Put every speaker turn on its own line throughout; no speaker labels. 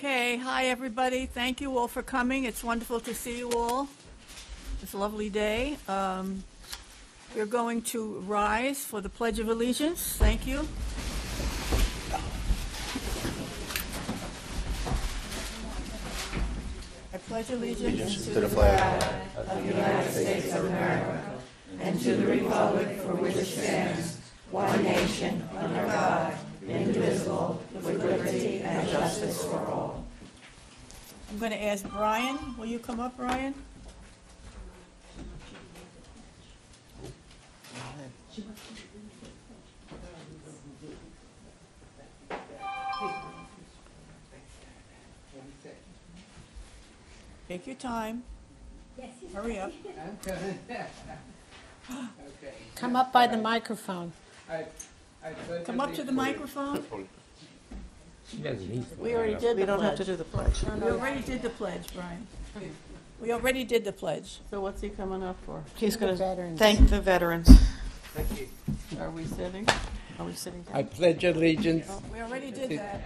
Okay, hi everybody. Thank you all for coming. It's wonderful to see you all. It's a lovely day. We're going to rise for the Pledge of Allegiance. Thank you. I pledge allegiance to the flag of the United States of America and to the republic for which it stands, one nation, under God, indivisible, with liberty and justice for all. I'm going to ask Brian. Will you come up, Brian? Take your time. Hurry up.
Okay.
Come up by the microphone.
Come up to the microphone.
We already did
We
the
don't have
pledge.
to do the pledge.
We already did the pledge, Brian. We already did the pledge.
So what's he coming up for?
He's going to
Thank the veterans.
Thank you.
Are we sitting? Are we sitting
I
down?
pledge allegiance
We already did that.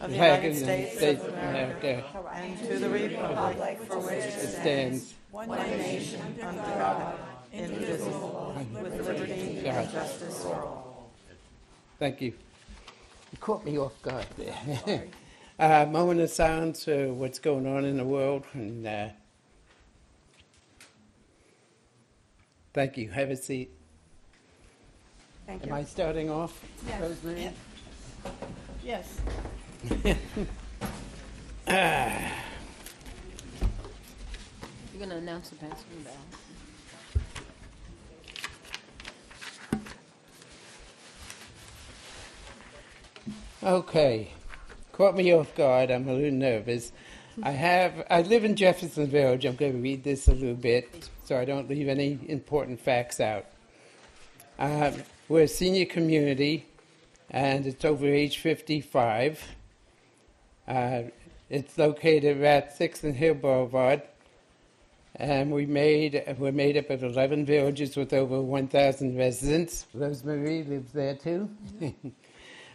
Of the
flag
United
of the
States
States
of
of
America
America.
and to the republic for which it
It
stands,
stands
One
nation, under God, indivisible, with liberty and justice for all.
Thank you. You caught me off guard there. Moment of silence for what's going on in the world. And thank you. Have a seat.
Thank
Am
you.
I starting off,
Yes.
Rosemary?
Yes.
You're going to announce the passing of the ballot.
Okay. Caught me off guard. I'm a little nervous. I live in Jefferson Village. I'm going to read this a little bit so I don't leave any important facts out. We're a senior community, and it's over age 55. It's located at 6th and Hill Boulevard, and we're made up of 11 villages with over 1,000 residents. Rosemary lives there too.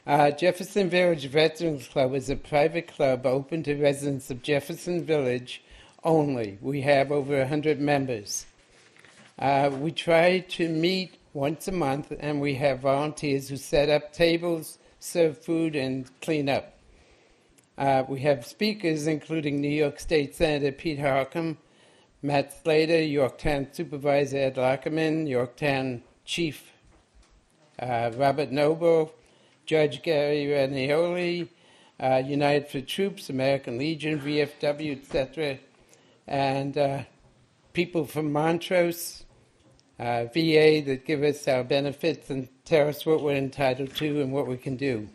Jefferson Village Veterans Club is a private club open to residents of Jefferson Village only. We have over 100 members. We try to meet once a month, and we have volunteers who set up tables, serve food, and clean up. We have speakers including New York State Senator Pete Harcum, Matt Slater, Yorktown Supervisor Ed Lockerman, Yorktown Chief Robert Noble, Judge Gary Ranioli, United for Troops, American Legion, VFW, etc., and people from Montrose, VA, that give us our benefits and tell us what we're entitled to and what we can do.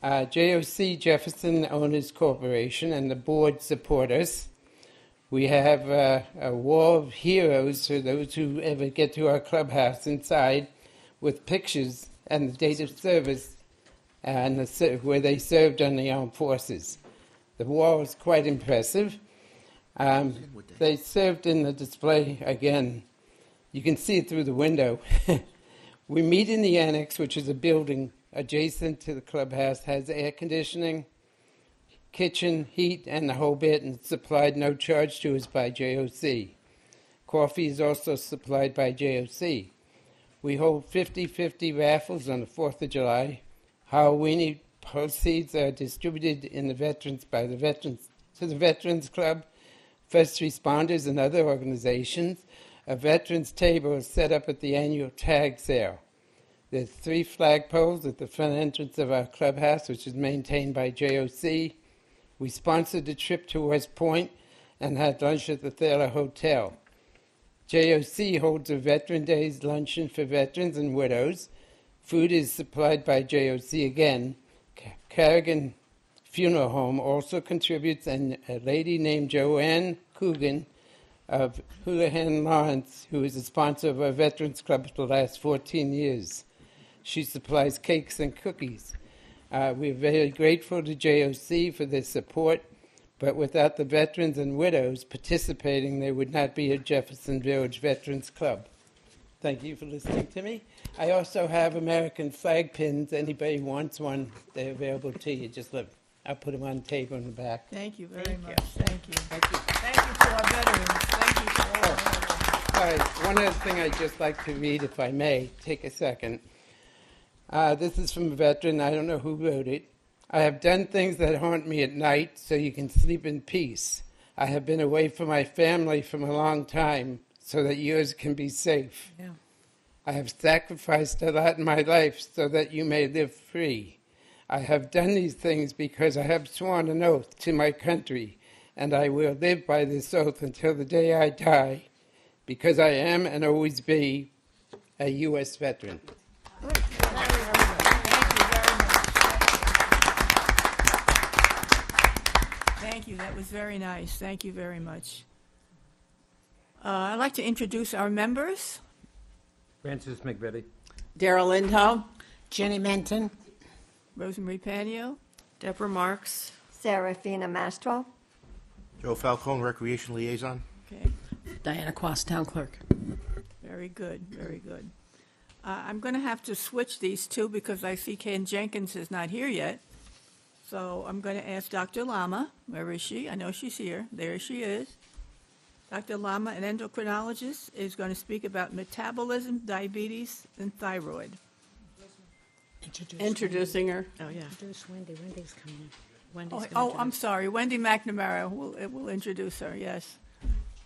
JOC, Jefferson Owners Corporation, and the board support us. We have a wall of heroes for those who ever get to our clubhouse inside with pictures and the date of service and where they served on the armed forces. The wall is quite impressive. They served in the display again. You can see it through the window. We meet in the annex, which is a building adjacent to the clubhouse, has air conditioning, kitchen, heat, and the whole bit, and supplied no charge to us by JOC. Coffee is also supplied by JOC. We hold 50-50 raffles on the 4th of July. Halloween proceeds are distributed in the veterans by the veterans to the Veterans Club, first responders, and other organizations. A veterans table is set up at the annual tag sale. There's 3 flagpoles at the front entrance of our clubhouse, which is maintained by JOC. We sponsored a trip to West Point and had lunch at the Thaler Hotel. JOC holds a Veteran Days luncheon for veterans and widows. Food is supplied by JOC again. Carrigan Funeral Home also contributes, and a lady named Joanne Coogan of Houlihan Lawrence, who is a sponsor of our Veterans Club for the last 14 years. She supplies cakes and cookies. We're very grateful to JOC for their support, but without the veterans and widows participating, there would not be a Jefferson Village Veterans Club. Thank you for listening to me. I also have American flag pins. Anybody wants one, they're available to you. Just look. I'll put them on the table in the back.
Thank you very much. Thank you. Thank you to our veterans. Thank you to all our veterans.
All right, one other thing I'd just like to read, if I may, take a second. This is from a veteran. I don't know who wrote it. I have done things that haunt me at night so you can sleep in peace. I have been away from my family from a long time so that yours can be safe.
Yeah.
I have sacrificed a lot in my life so that you may live free. I have done these things because I have sworn an oath to my country, and I will live by this oath until the day I die, because I am and always be a U.S. veteran.
Thank you. That was very nice. Thank you very much. I'd like to introduce our members.
Francis McVitie.
Daryl Lindholm.
Jenny Menton.
Rosemary Panio.
Deborah Marks.
Serafina Mastro.
Joe Falcone, Recreation Liaison.
Okay.
Diana Quast, Town Clerk.
Very good. Very good. I'm going to have to switch these two because I see Ken Jenkins is not here yet. So I'm going to ask Dr. Lama. Where is she? I know she's here. There she is. Dr. Lama, an endocrinologist, is going to speak about metabolism, diabetes, and thyroid.
Introducing her. Oh, yeah.
Introduce Wendy. Wendy's coming in.
Oh, I'm sorry. Wendy McNamara will introduce her, yes.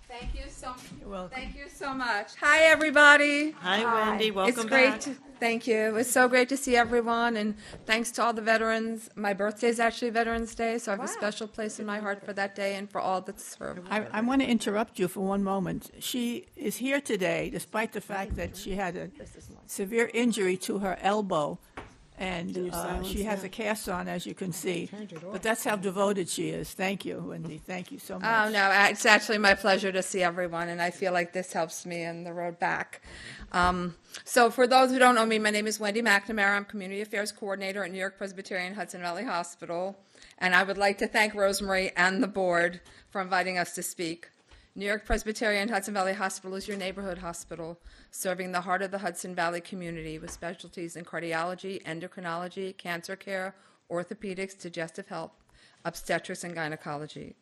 Thank you so
You're welcome.
Thank you so much. Hi, everybody.
Hi, Wendy. Welcome
It's great.
back.
Thank you. It was so great to see everyone, and thanks to all the veterans. My birthday is actually Veterans Day, so I have a special place in my heart for that day and for all that served.
I want to interrupt you for one moment. She is here today despite the fact that she had a severe injury to her elbow, and she has a cast on, as you can see. But that's how devoted she is. Thank you, Wendy. Thank you so much.
Oh, no, it's actually my pleasure to see everyone, and I feel like this helps me in the road back. So for those who don't know me, my name is Wendy McNamara. I'm Community Affairs Coordinator at New York Presbyterian Hudson Valley Hospital, and I would like to thank Rosemary and the board for inviting us to speak. New York Presbyterian Hudson Valley Hospital is your neighborhood hospital, serving the heart of the Hudson Valley community with specialties in cardiology, endocrinology, cancer care, orthopedics, digestive health, obstetrics, and gynecology.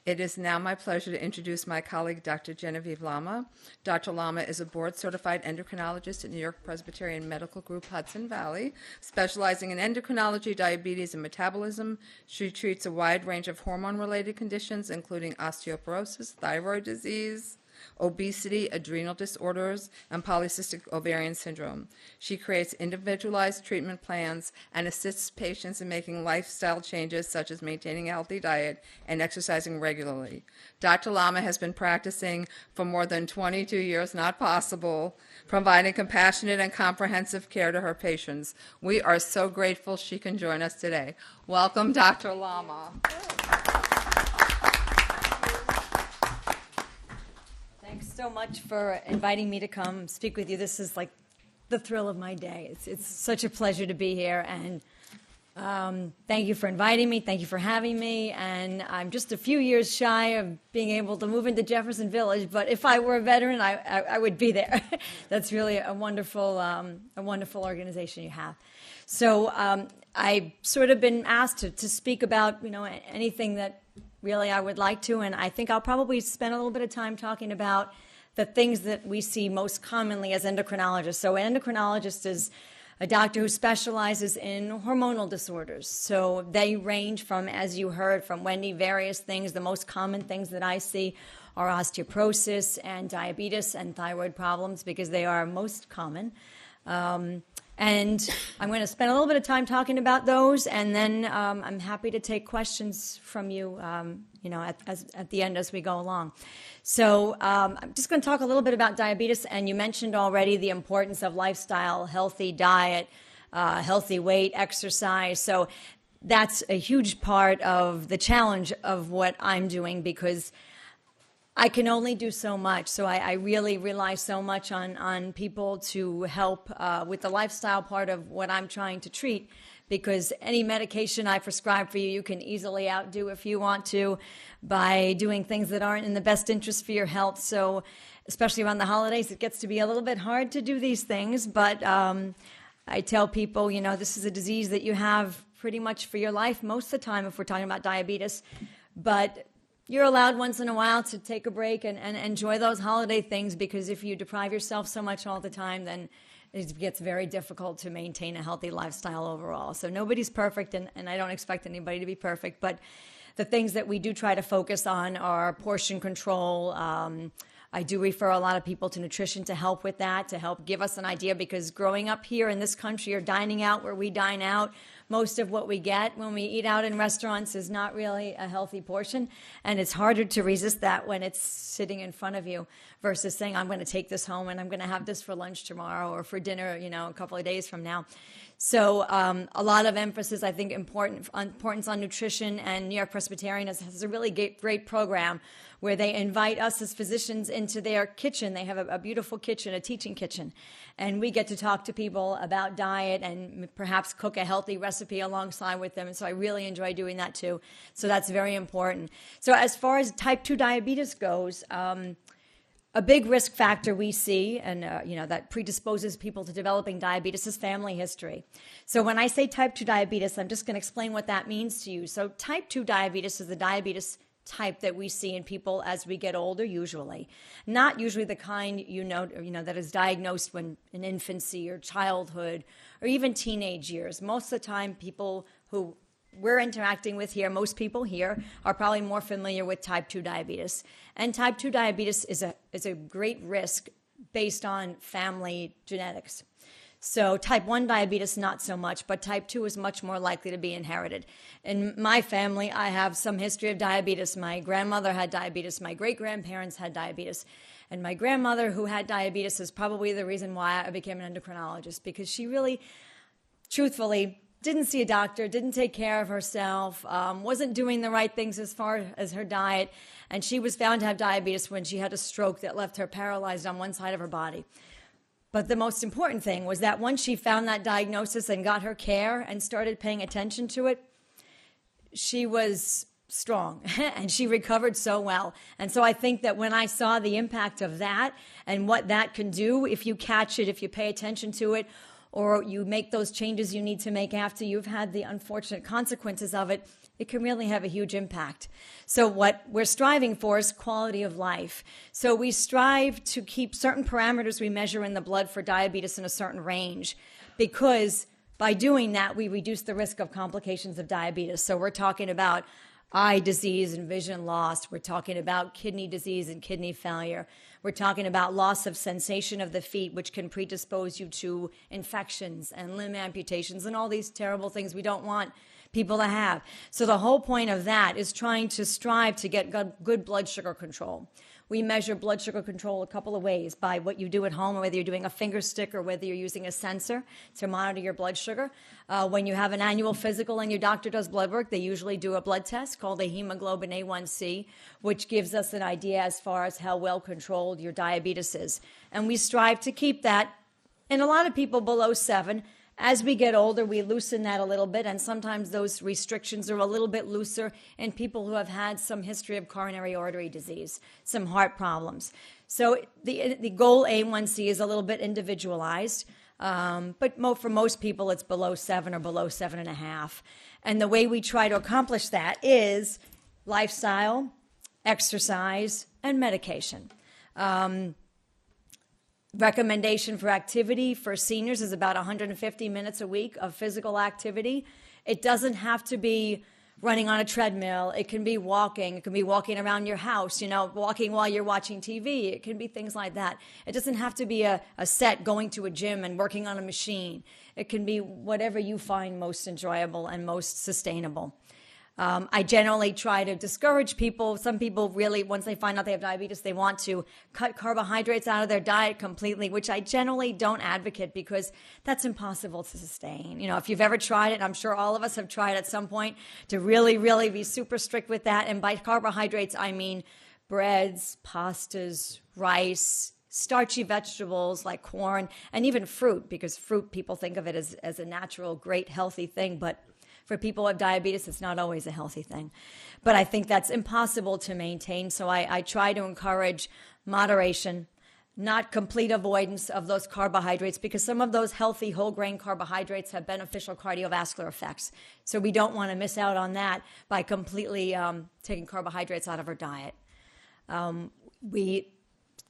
It is now my pleasure to introduce my colleague, Dr. Genevieve Lama. Dr. Lama is a board-certified endocrinologist at New York Presbyterian Medical Group Hudson Valley, specializing in endocrinology, diabetes, and metabolism. She treats a wide range of hormone-related conditions, including osteoporosis, thyroid disease, obesity, adrenal disorders, and polycystic ovarian syndrome. She creates individualized treatment plans and assists patients in making lifestyle changes such as maintaining a healthy diet and exercising regularly. Dr. Lama has been practicing for more than 22 years, not possible, providing compassionate and comprehensive care to her patients. We are so grateful she can join us today. Welcome, Dr. Lama.
Thanks so much for inviting me to come speak with you. This is like the thrill of my day. It's such a pleasure to be here, and thank you for inviting me. Thank you for having me. And I'm just a few years shy of being able to move into Jefferson Village, but if I were a veteran, I would be there. That's really a wonderful organization you have. So I've sort of been asked to speak about anything that really I would like to, and I think I'll probably spend a little bit of time talking about the things that we see most commonly as endocrinologists. So an endocrinologist is a doctor who specializes in hormonal disorders. So they range from, as you heard from Wendy, various things. The most common things that I see are osteoporosis and diabetes and thyroid problems because they are most common. And I'm going to spend a little bit of time talking about those, and then I'm happy to take questions from you, at the end as we go along. So I'm just going to talk a little bit about diabetes, and you mentioned already the importance of lifestyle, healthy diet, healthy weight, exercise. So that's a huge part of the challenge of what I'm doing because I can only do so much, so I really rely so much on people to help with the lifestyle part of what I'm trying to treat, because any medication I prescribe for you, you can easily outdo if you want to by doing things that aren't in the best interest for your health. So especially around the holidays, it gets to be a little bit hard to do these things, but I tell people, this is a disease that you have pretty much for your life most of the time if we're talking about diabetes. But you're allowed once in a while to take a break and enjoy those holiday things, because if you deprive yourself so much all the time, then it gets very difficult to maintain a healthy lifestyle overall. So nobody's perfect, and I don't expect anybody to be perfect, but the things that we do try to focus on are portion control. I do refer a lot of people to nutrition to help with that, to help give us an idea, because growing up here in this country or dining out where we dine out, most of what we get when we eat out in restaurants is not really a healthy portion, and it's harder to resist that when it's sitting in front of you versus saying, I'm going to take this home and I'm going to have this for lunch tomorrow or for dinner, a couple of days from now. So a lot of emphasis, I think, importance on nutrition, and New York Presbyterian has a really great program where they invite us as physicians into their kitchen. They have a beautiful kitchen, a teaching kitchen, and we get to talk to people about diet and perhaps cook a healthy recipe alongside with them. And so I really enjoy doing that too. So that's very important. So as far as type 2 diabetes goes, a big risk factor we see, and that predisposes people to developing diabetes, is family history. So when I say type 2 diabetes, I'm just going to explain what that means to you. So type 2 diabetes is the diabetes type that we see in people as we get older, usually. Not usually the kind that is diagnosed when in infancy or childhood or even teenage years. Most of the time, people who we're interacting with here, most people here are probably more familiar with type 2 diabetes. And type 2 diabetes is a great risk based on family genetics. So type 1 diabetes, not so much, but type 2 is much more likely to be inherited. In my family, I have some history of diabetes. My grandmother had diabetes. My great-grandparents had diabetes. And my grandmother, who had diabetes, is probably the reason why I became an endocrinologist, because she really, truthfully, didn't see a doctor, didn't take care of herself, wasn't doing the right things as far as her diet, and she was found to have diabetes when she had a stroke that left her paralyzed on one side of her body. But the most important thing was that once she found that diagnosis and got her care and started paying attention to it, she was strong and she recovered so well. And so I think that when I saw the impact of that and what that can do if you catch it, if you pay attention to it, or you make those changes you need to make after you've had the unfortunate consequences of it, it can really have a huge impact. So what we're striving for is quality of life. So we strive to keep certain parameters we measure in the blood for diabetes in a certain range, because by doing that, we reduce the risk of complications of diabetes. So we're talking about eye disease and vision loss. We're talking about kidney disease and kidney failure. We're talking about loss of sensation of the feet, which can predispose you to infections and limb amputations and all these terrible things we don't want people to have. So the whole point of that is trying to strive to get good blood sugar control. We measure blood sugar control a couple of ways: by what you do at home, whether you're doing a finger stick or whether you're using a sensor to monitor your blood sugar. When you have an annual physical and your doctor does blood work, they usually do a blood test called a hemoglobin A1C, which gives us an idea as far as how well controlled your diabetes is. And we strive to keep that, in a lot of people, below 7. As we get older, we loosen that a little bit, and sometimes those restrictions are a little bit looser in people who have had some history of coronary artery disease, some heart problems. So the goal A1C is a little bit individualized, but for most people it's below 7 or below 7.5. And the way we try to accomplish that is lifestyle, exercise, and medication. Recommendation for activity for seniors is about 150 minutes a week of physical activity. It doesn't have to be running on a treadmill. It can be walking. It can be walking around your house, walking while you're watching TV. It can be things like that. It doesn't have to be a set going to a gym and working on a machine. It can be whatever you find most enjoyable and most sustainable. I generally try to discourage people. Some people really, once they find out they have diabetes, they want to cut carbohydrates out of their diet completely, which I generally don't advocate, because that's impossible to sustain. If you've ever tried it, and I'm sure all of us have tried at some point, to really, really be super strict with that. And by carbohydrates, I mean breads, pastas, rice, starchy vegetables like corn, and even fruit, because fruit, people think of it as a natural, great, healthy thing, but for people who have diabetes, it's not always a healthy thing. But I think that's impossible to maintain, so I try to encourage moderation, not complete avoidance of those carbohydrates, because some of those healthy whole grain carbohydrates have beneficial cardiovascular effects. So we don't want to miss out on that by completely taking carbohydrates out of our diet. We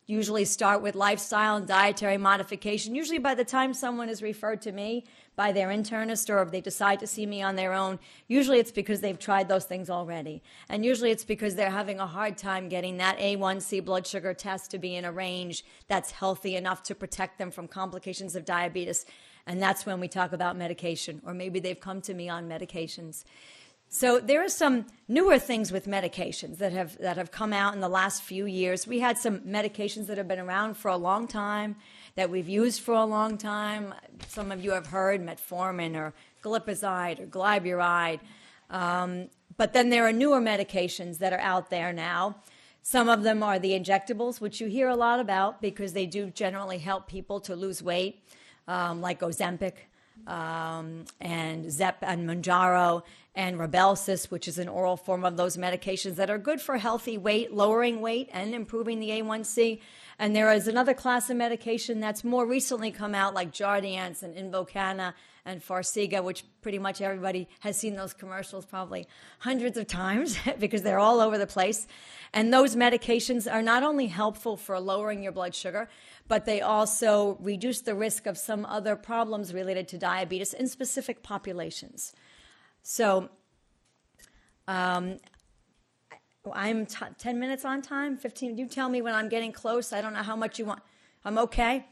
usually start with lifestyle and dietary modification. Usually by the time someone is referred to me by their internist, or if they decide to see me on their own, usually it's because they've tried those things already. And usually it's because they're having a hard time getting that A1C blood sugar test to be in a range that's healthy enough to protect them from complications of diabetes. And that's when we talk about medication, or maybe they've come to me on medications. So there are some newer things with medications that have come out in the last few years. We had some medications that have been around for a long time, that we've used for a long time. Some of you have heard metformin or glipizide or glyburide. But then there are newer medications that are out there now. Some of them are the injectables, which you hear a lot about because they do generally help people to lose weight, like Ozempic. And Zep and Mounjaro and Rybelsus, which is an oral form of those medications that are good for healthy weight, lowering weight, and improving the A1C. And there is another class of medication that's more recently come out, like Jardiance and Invokana and Farxiga, which pretty much everybody has seen those commercials probably hundreds of times because they're all over the place. And those medications are not only helpful for lowering your blood sugar, but they also reduce the risk of some other problems related to diabetes in specific populations. So I'm 10 minutes on time, 15. You tell me when I'm getting close. I don't know how much you want. I'm okay?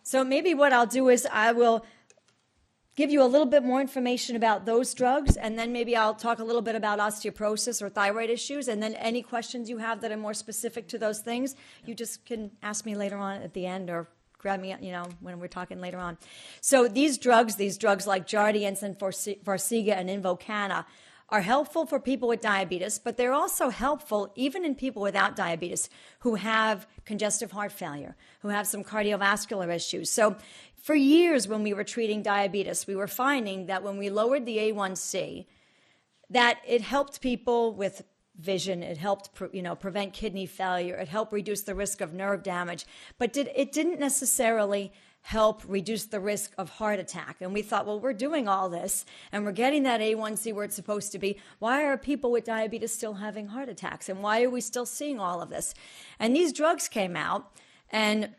So maybe what I'll do is I will give you a little bit more information about those drugs, and then maybe I'll talk a little bit about osteoporosis or thyroid issues, and then any questions you have that are more specific to those things, you just can ask me later on at the end, or grab me, when we're talking later on. So these drugs like Jardiance and Farxiga and Invokana, are helpful for people with diabetes, but they're also helpful even in people without diabetes who have congestive heart failure, who have some cardiovascular issues. So for years when we were treating diabetes, we were finding that when we lowered the A1C, that it helped people with vision, it helped prevent kidney failure, it helped reduce the risk of nerve damage, but it didn't necessarily help reduce the risk of heart attack. And we thought, well, we're doing all this and we're getting that A1C where it's supposed to be. Why are people with diabetes still having heart attacks? And why are we still seeing all of this? And these drugs came out, and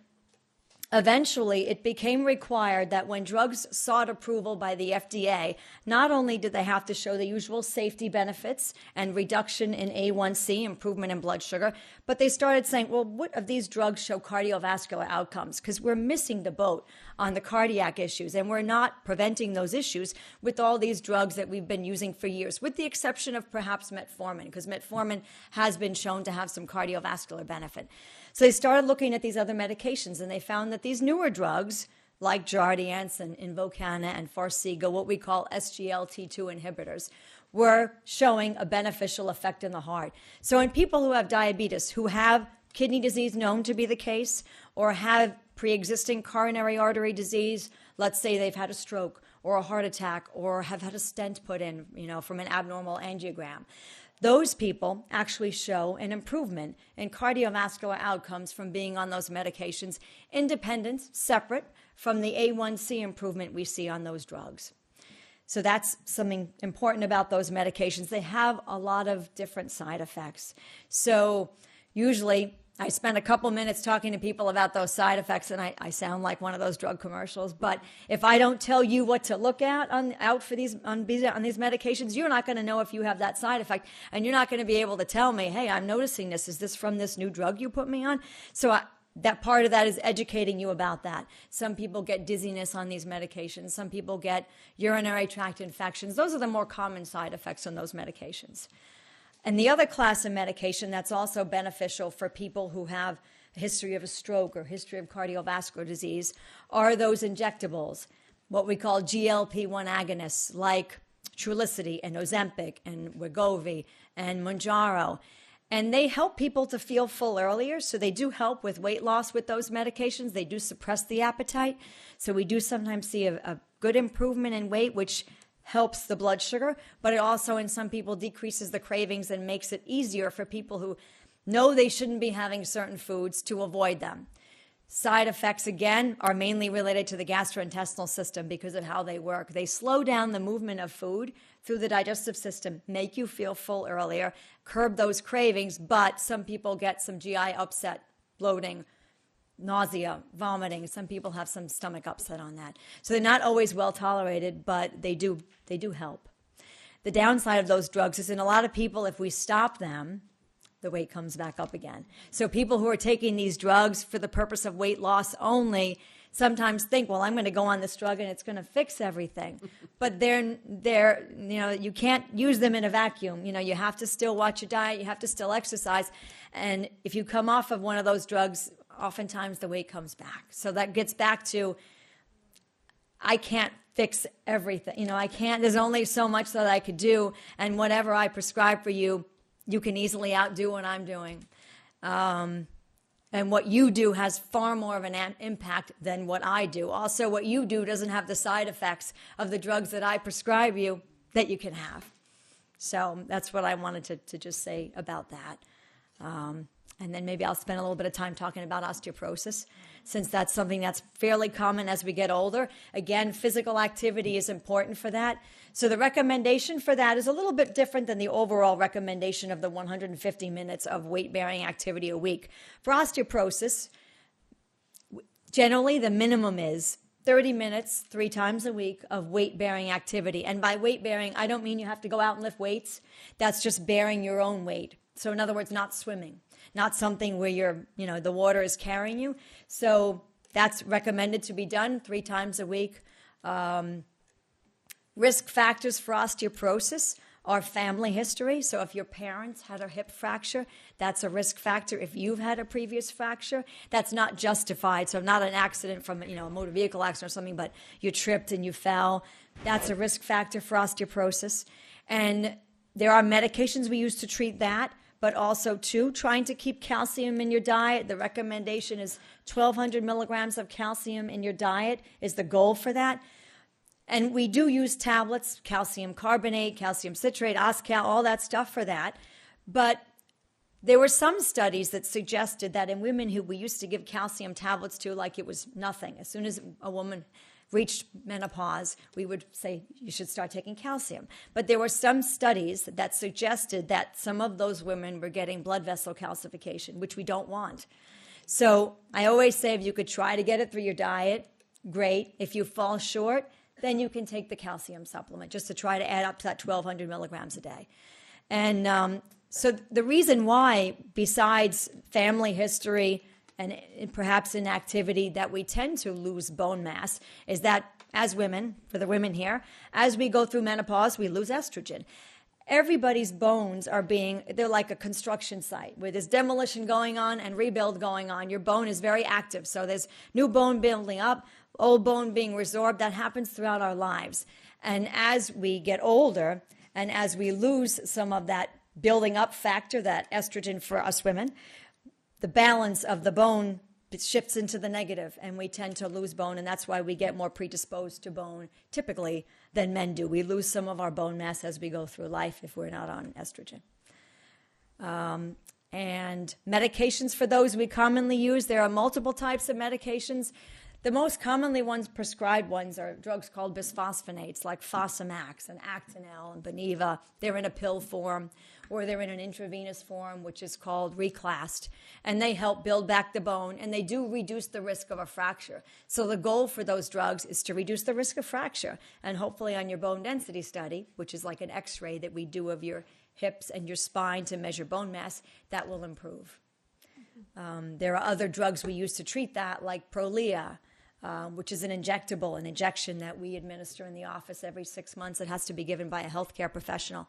eventually it became required that when drugs sought approval by the FDA, not only did they have to show the usual safety benefits and reduction in A1C, improvement in blood sugar, but they started saying, well, what of these drugs show cardiovascular outcomes? Because we're missing the boat on the cardiac issues, and we're not preventing those issues with all these drugs that we've been using for years, with the exception of perhaps metformin, because metformin has been shown to have some cardiovascular benefit. So they started looking at these other medications, and they found that these newer drugs, like Jardiance and Invokana and Farxiga, what we call SGLT2 inhibitors, were showing a beneficial effect in the heart. So in people who have diabetes, who have kidney disease known to be the case, or have pre-existing coronary artery disease, let's say they've had a stroke or a heart attack or have had a stent put in, from an abnormal angiogram, those people actually show an improvement in cardiovascular outcomes from being on those medications, independent, separate from the A1C improvement we see on those drugs. So that's something important about those medications. They have a lot of different side effects. So usually I spend a couple minutes talking to people about those side effects, and I sound like one of those drug commercials. But if I don't tell you what to look at on these medications, you're not going to know if you have that side effect, and you're not going to be able to tell me, hey, I'm noticing this. Is this from this new drug you put me on? So that part of that is educating you about that. Some people get dizziness on these medications. Some people get urinary tract infections. Those are the more common side effects on those medications. And the other class of medication that's also beneficial for people who have a history of a stroke or history of cardiovascular disease are those injectables, what we call GLP-1 agonists, like Trulicity and Ozempic and Wegovy and Mounjaro. And they help people to feel full earlier, so they do help with weight loss with those medications. They do suppress the appetite, so we do sometimes see a good improvement in weight, which helps the blood sugar, but it also in some people decreases the cravings and makes it easier for people who know they shouldn't be having certain foods to avoid them. Side effects, again, are mainly related to the gastrointestinal system because of how they work. They slow down the movement of food through the digestive system, make you feel full earlier, curb those cravings, but some people get some GI upset, bloating, nausea, vomiting. Some people have some stomach upset on that. So they're not always well tolerated, but they do help. The downside of those drugs is in a lot of people, if we stop them, the weight comes back up again. So people who are taking these drugs for the purpose of weight loss only sometimes think, well, I'm going to go on this drug and it's going to fix everything. But you can't use them in a vacuum. You have to still watch your diet. You have to still exercise. And if you come off of one of those drugs, oftentimes the weight comes back. So that gets back to, I can't fix everything. There's only so much that I could do. And whatever I prescribe for you, you can easily outdo what I'm doing. And what you do has far more of an impact than what I do. Also, what you do doesn't have the side effects of the drugs that I prescribe you that you can have. So that's what I wanted to just say about that. And then maybe I'll spend a little bit of time talking about osteoporosis, since that's something that's fairly common as we get older. Again, physical activity is important for that. So the recommendation for that is a little bit different than the overall recommendation of the 150 minutes of weight-bearing activity a week. For osteoporosis, generally the minimum is 30 minutes 3 times a week of weight-bearing activity. And by weight-bearing, I don't mean you have to go out and lift weights. That's just bearing your own weight. So in other words, not swimming. Not something where the water is carrying you. So that's recommended to be done 3 times a week. Risk factors for osteoporosis are family history. So if your parents had a hip fracture, that's a risk factor. If you've had a previous fracture, that's not justified. So not an accident from a motor vehicle accident or something, but you tripped and you fell. That's a risk factor for osteoporosis. And there are medications we use to treat that. But also, too, trying to keep calcium in your diet. The recommendation is 1,200 milligrams of calcium in your diet is the goal for that. And we do use tablets, calcium carbonate, calcium citrate, Oscal, all that stuff for that. But there were some studies that suggested that in women who we used to give calcium tablets to like it was nothing, as soon as a woman reached menopause, we would say you should start taking calcium. But there were some studies that suggested that some of those women were getting blood vessel calcification, which we don't want. So I always say if you could try to get it through your diet, great. If you fall short, then you can take the calcium supplement just to try to add up to that 1,200 milligrams a day. And so the reason why, besides family history, and perhaps inactivity, that we tend to lose bone mass is that as women, for the women here, as we go through menopause, we lose estrogen. Everybody's bones they're like a construction site where there's demolition going on and rebuild going on. Your bone is very active. So there's new bone building up, old bone being resorbed. That happens throughout our lives. And as we get older and as we lose some of that building up factor, that estrogen for us women, the balance of the bone shifts into the negative, and we tend to lose bone, and that's why we get more predisposed to bone typically than men do. We lose some of our bone mass as we go through life if we're not on estrogen. And medications for those we commonly use, there are multiple types of medications. The most commonly prescribed ones are drugs called bisphosphonates, like Fosamax and Actonel and Beniva. They're in a pill form, or they're in an intravenous form, which is called Reclast. And they help build back the bone, and they do reduce the risk of a fracture. So the goal for those drugs is to reduce the risk of fracture. And hopefully on your bone density study, which is like an x-ray that we do of your hips and your spine to measure bone mass, that will improve. There are other drugs we use to treat that, like Prolia, which is an injection that we administer in the office every 6 months. It has to be given by a healthcare professional.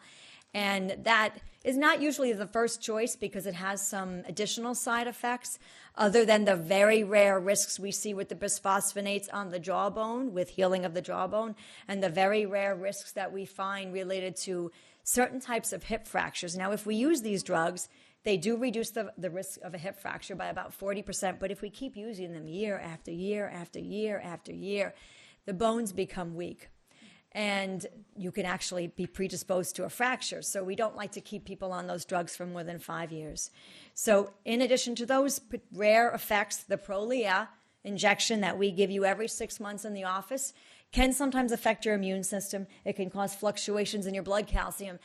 And that is not usually the first choice because it has some additional side effects other than the very rare risks we see with the bisphosphonates on the jawbone, with healing of the jawbone, and the very rare risks that we find related to certain types of hip fractures. Now, if we use these drugs, they do reduce the risk of a hip fracture by about 40%, but if we keep using them year after year after year after year, the bones become weak. and you can actually be predisposed to a fracture. So we don't like to keep people on those drugs for more than 5 years. So in addition to those rare effects, the Prolia injection that we give you every 6 months in the office can sometimes affect your immune system. It can cause fluctuations in your blood calcium.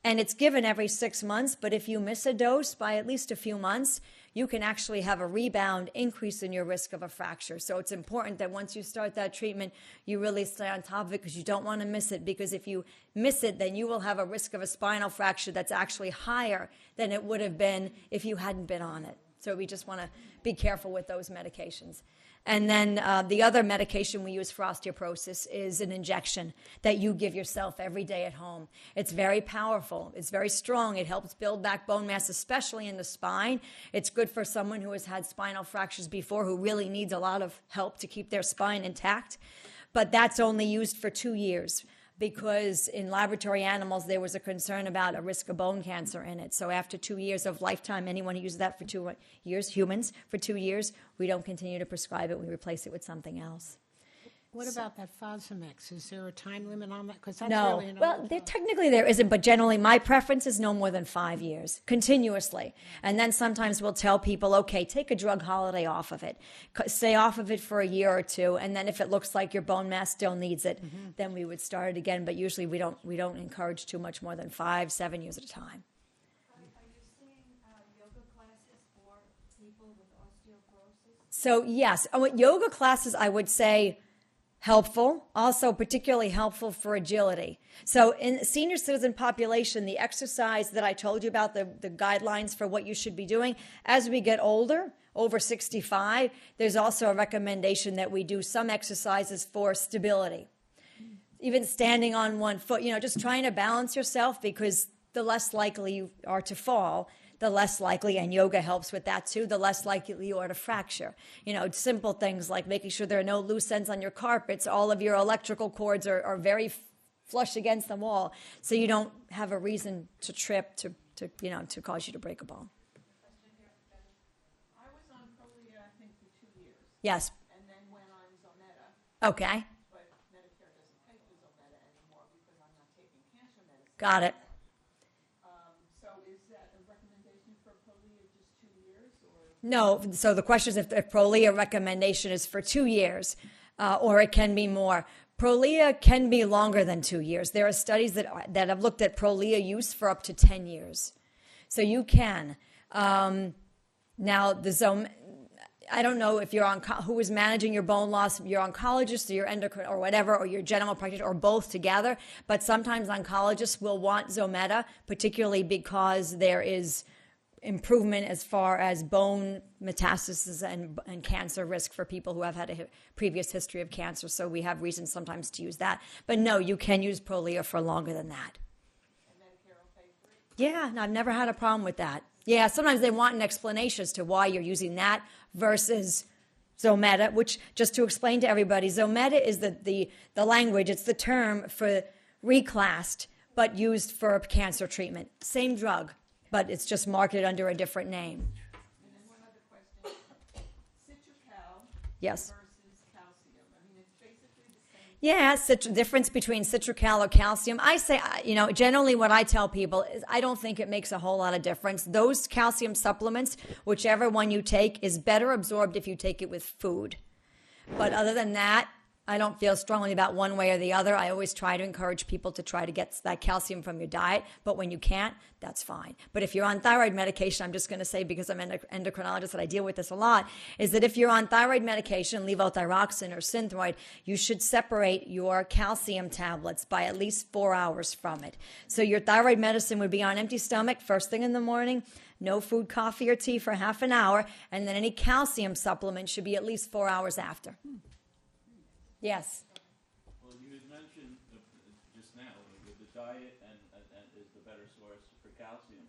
And it's given every 6 months, but if you miss a dose by at least a few months, you can actually have a rebound increase in your risk of a fracture. So it's important that once you start that treatment, you really stay on top of it because you don't want to miss it. Because if you miss it, then you will have a risk of a spinal fracture that's actually higher than it would have been if you hadn't been on it. So we just want to be careful with those medications. And then the other medication we use for osteoporosis is an injection that you give yourself every day at home. It's very powerful. It's very strong. It helps build back bone mass, especially in the spine. It's good for someone who has had spinal fractures before, who really needs a lot of help to keep their spine intact. But that's only used for 2 years, because in laboratory animals, there was a concern about a risk of bone cancer in it. So after 2 years of lifetime, anyone who uses that for 2 years, humans, for 2 years, we don't continue to prescribe it. We replace it with something else.
What about that Fosamax? Is there a time limit on that? Because that's
No.
really an
Well,
old
technically there isn't, but generally my preference is no more than 5 years, continuously. And then sometimes we'll tell people, okay, take a drug holiday off of it. Stay off of it for a year or two, and then if it looks like your bone mass still needs it, then we would start it again. But usually we don't encourage too much more than 5, 7 years at a time.
Are you seeing yoga classes for people with osteoporosis?
So yes, yoga classes, I would say, helpful, also particularly helpful for agility. So in senior citizen population, the exercise that I told you about, the guidelines for what you should be doing, as we get older, over 65, there's also a recommendation that we do some exercises for stability. Even standing on one foot, just trying to balance yourself, because the less likely you are to fall, the less likely, and yoga helps with that too, the less likely you are to fracture. Simple things like making sure there are no loose ends on your carpets, all of your electrical cords are very flush against the wall, so you don't have a reason to trip to cause you to break a bone.
I was on Prolia, I think, for 2 years,
Yes.
and then went on Zometa,
Okay.
but Medicare doesn't pay for Zometa anymore because I'm not taking cancer medicine.
Got it.
So is that a recommendation for Prolia just 2 years, or?
No, so the question is if the Prolia recommendation is for 2 years, or it can be more. Prolia can be longer than 2 years. There are studies that have looked at Prolia use for up to 10 years. So you can. Now, I don't know if you're who is managing your bone loss, your oncologist or your endocrine or whatever, or your general practitioner, or both together. But sometimes oncologists will want Zometa, particularly because there is improvement as far as bone metastasis and cancer risk for people who have had a previous history of cancer. So we have reasons sometimes to use that. But no, you can use Prolia for longer than that.
And Medicare will pay for it?
Yeah, no, I've never had a problem with that. Yeah, sometimes they want an explanation as to why you're using that versus Zometa, which, just to explain to everybody, Zometa is the language, it's the term for reclassed, but used for cancer treatment. Same drug, but it's just marketed under a different name.
And then one other question, Citracal
Yes.
versus calcium, I mean, it's basically the same.
Yeah, difference between Citracal or calcium. I say, generally what I tell people is I don't think it makes a whole lot of difference. Those calcium supplements, whichever one you take, is better absorbed if you take it with food. But other than that, I don't feel strongly about one way or the other. I always try to encourage people to try to get that calcium from your diet, but when you can't, that's fine. But if you're on thyroid medication, I'm just going to say, because I'm an endocrinologist and I deal with this a lot, is that if you're on thyroid medication, levothyroxine or Synthroid, you should separate your calcium tablets by at least 4 hours from it. So your thyroid medicine would be on empty stomach first thing in the morning, no food, coffee, or tea for half an hour, and then any calcium supplement should be at least 4 hours after. Yes.
Well, you had mentioned just now with the diet and is the better source for calcium.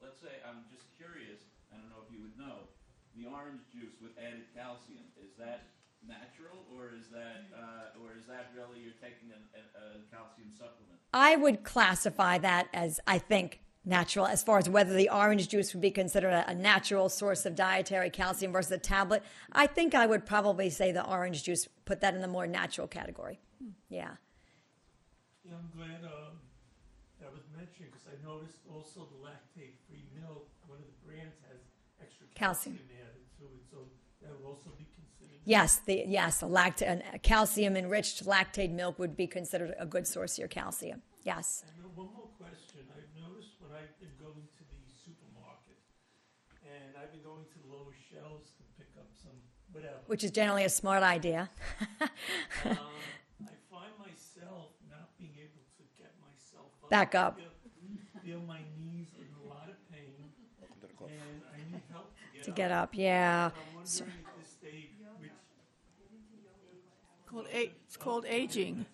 Let's say, I'm just curious, I don't know if you would know, the orange juice with added calcium, is that natural or is that really you're taking a calcium supplement?
I would classify that as, I think, natural, as far as whether the orange juice would be considered a natural source of dietary calcium versus a tablet. I think I would probably say the orange juice, put that in the more natural category. Yeah.
Yeah, I'm glad that was mentioned, because I noticed also the lactate-free milk, one of the brands has extra
Calcium.
calcium added to it, so that would also be considered.
Yes, a calcium-enriched lactate milk would be considered a good source of your calcium. Yes.
And one more question. I've noticed when I've been going to the supermarket, and I've been going to the lower shelves to pick up some whatever.
Which is generally a smart idea.
I find myself not being able to get myself up.
Back up.
Feel my knees in a lot of pain, and I need help
To get up, yeah.
I'm wondering
So-
at this stage, which
It's called aging.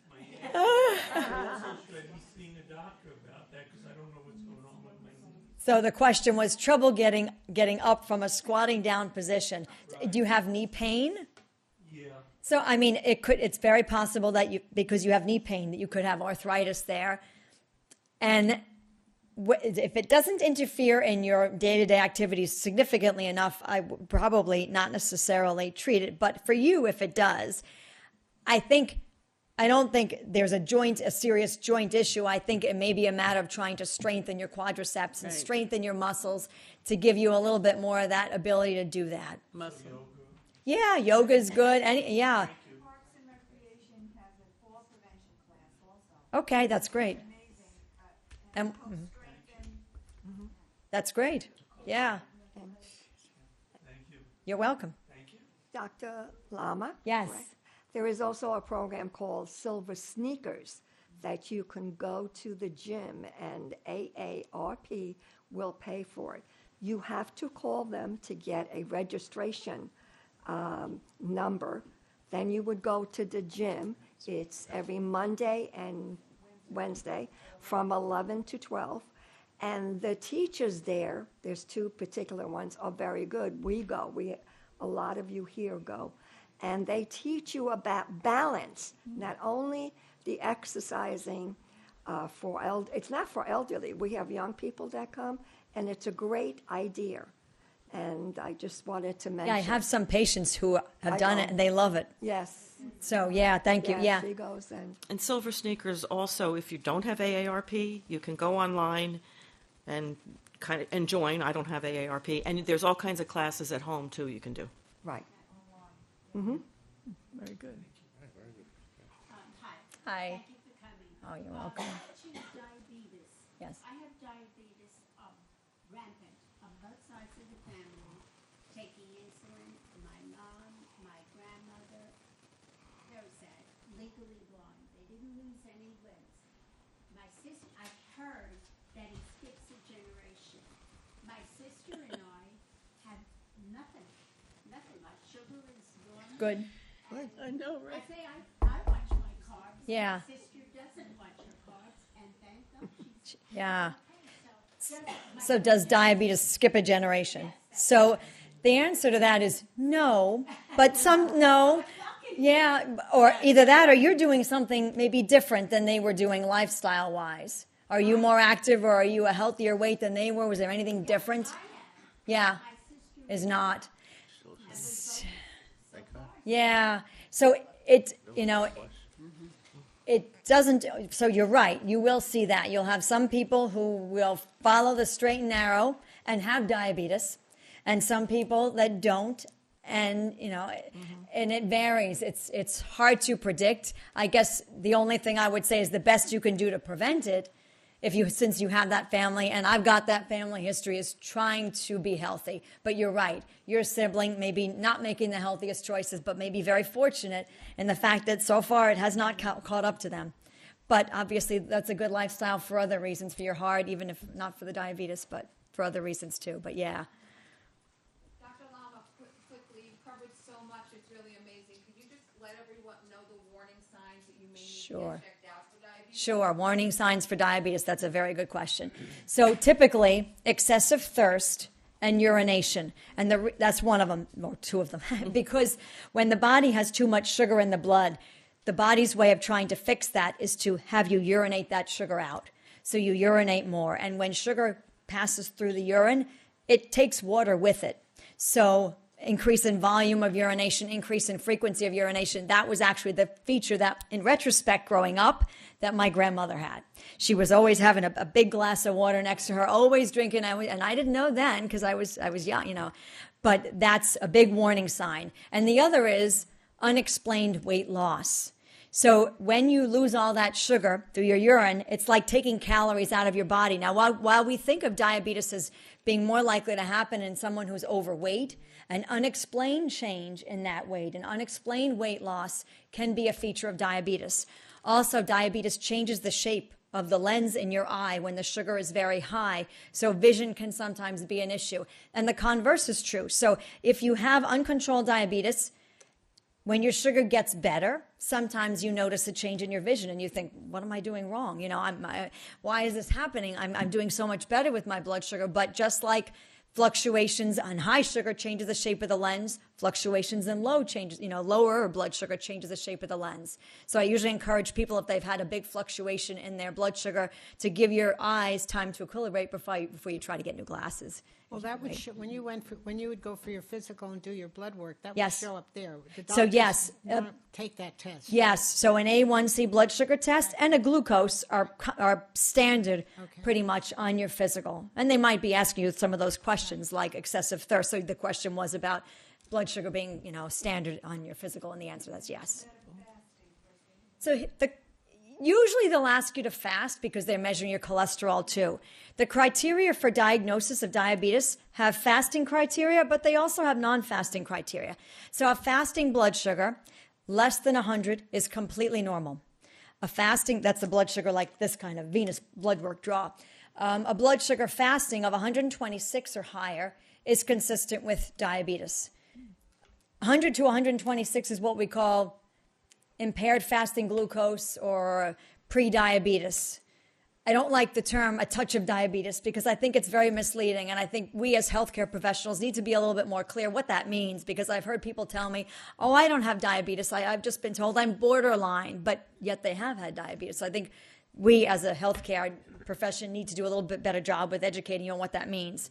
also should I be seeing a doctor about that, because I don't know what's going on with my knees.
So the question was trouble getting up from a squatting down position. Do you have knee pain?
Yeah.
So I mean, it's very possible that because you have knee pain, that you could have arthritis there. And if it doesn't interfere in your day-to-day activities significantly enough, I would probably not necessarily treat it. But for you, if it does, I don't think there's a serious joint issue. I think it may be a matter of trying to strengthen your quadriceps and strengthen your muscles to give you a little bit more of that ability to do that.
Muscle.
Yeah, yoga's good. Yeah.
Parks and Recreation has a fall prevention class also.
Okay, that's great.
Amazing.
And
Help strengthen.
that's great. Yeah.
Thank you.
You're welcome.
Thank you.
Dr. Lama?
Yes.
Correct. There is also a program called Silver Sneakers that you can go to the gym and AARP will pay for it. You have to call them to get a registration number. Then you would go to the gym. It's every Monday and Wednesday from 11 to 12. And the teachers there's two particular ones, are very good. We go. A lot of you here go. And they teach you about balance, not only the exercising it's not for elderly. We have young people that come, and it's a great idea. And I just wanted to mention.
Yeah, I have some patients who have done
know.
it and they love it.
Yes.
So yeah, thank you. Yeah.
She goes and.
And Silver Sneakers also, if you don't have AARP, you can go online and join. I don't have AARP. And there's all kinds of classes at home, too, you can do.
Right.
Very good.
Hi.
Thank you for coming.
Oh, you're welcome.
I mentioned diabetes.
Yes.
I have diabetes rampant on both sides of the family, taking insulin. My mom, my grandmother, very sad, legally blind. They didn't lose any limbs. My sister, I've heard that it skips a generation. My sister and I have nothing. My sugar is normal.
Good.
I know,
I say I watch my carbs.
Yeah.
My sister doesn't watch her carbs, and thank God she's
Yeah.
so.
So does diabetes skip a generation? So the answer to that is no, but no. Yeah, or either that or you're doing something maybe different than they were doing lifestyle-wise. Are you more active or are you a healthier weight than they were? Was there anything different? Yeah, is not. Yeah, so it doesn't, so you're right, you will see that. You'll have some people who will follow the straight and narrow and have diabetes, and some people that don't, and, and it varies. It's hard to predict. I guess the only thing I would say is the best you can do to prevent it, since you have that family, and I've got that family history, is trying to be healthy. But you're right. Your sibling maybe not making the healthiest choices, but maybe very fortunate in the fact that so far it has not caught up to them. But obviously that's a good lifestyle for other reasons, for your heart, even if not for the diabetes, but for other reasons too. But yeah.
Dr. Lama, quickly, you've covered so much, it's really amazing. Could you just let everyone know the warning signs that you may need
Sure.
to get checked out for diabetes?
Sure, warning signs for diabetes. That's a very good question. So typically, excessive thirst and urination, and that's one of them, or two of them, because when the body has too much sugar in the blood, the body's way of trying to fix that is to have you urinate that sugar out. So you urinate more, and when sugar passes through the urine, it takes water with it. So increase in volume of urination, increase in frequency of urination. That was actually the feature that, in retrospect, growing up, that my grandmother had. She was always having a big glass of water next to her, always drinking. And I didn't know then because I was young, you know. But that's a big warning sign. And the other is unexplained weight loss. So when you lose all that sugar through your urine, it's like taking calories out of your body. Now, while we think of diabetes as being more likely to happen in someone who's overweight, an unexplained change in that weight, an unexplained weight loss can be a feature of diabetes. Also, diabetes changes the shape of the lens in your eye when the sugar is very high. So vision can sometimes be an issue. And the converse is true. So if you have uncontrolled diabetes, when your sugar gets better, sometimes you notice a change in your vision and you think, what am I doing wrong? You know, why is this happening? I'm doing so much better with my blood sugar. But just like fluctuations on high sugar changes the shape of the lens, fluctuations in low changes, you know, lower blood sugar changes the shape of the lens. So I usually encourage people, if they've had a big fluctuation in their blood sugar, to give your eyes time to equilibrate before you try to get new glasses.
Well, that would show, when you would go for your physical and do your blood work, that
Yes.
would show up there. The
So
doctors
yes,
want to take that test.
Yes, so an A1C blood sugar test and a glucose are standard pretty much on your physical. And they might be asking you some of those questions like excessive thirst. So the question was about blood sugar being, you know, standard on your physical, and the answer that's yes. So usually they'll ask you to fast because they're measuring your cholesterol too. The criteria for diagnosis of diabetes have fasting criteria, but they also have non-fasting criteria. So a fasting blood sugar less than 100 is completely normal. A fasting, that's the blood sugar like this kind of venous blood work draw. A blood sugar fasting of 126 or higher is consistent with diabetes. 100 to 126 is what we call impaired fasting glucose or pre-diabetes. I don't like the term a touch of diabetes because I think it's very misleading, and I think we as healthcare professionals need to be a little bit more clear what that means, because I've heard people tell me, oh, I don't have diabetes. I've just been told I'm borderline, but yet they have had diabetes. So I think we as a healthcare profession need to do a little bit better job with educating you on what that means.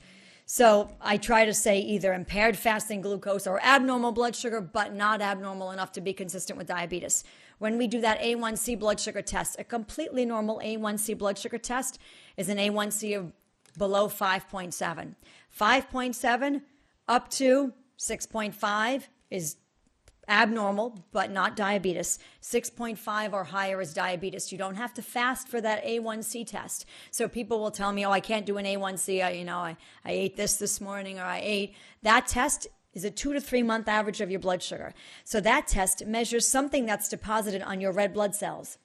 So I try to say either impaired fasting glucose or abnormal blood sugar, but not abnormal enough to be consistent with diabetes. When we do that A1C blood sugar test, a completely normal A1C blood sugar test is an A1C of below 5.7. 5.7 up to 6.5 is abnormal, but not diabetes. 6.5 or higher is diabetes. You don't have to fast for that A1C test. So people will tell me, oh, I can't do an A1C. I ate this morning, or I ate. That test is a 2 to 3 month average of your blood sugar. So that test measures something that's deposited on your red blood cells.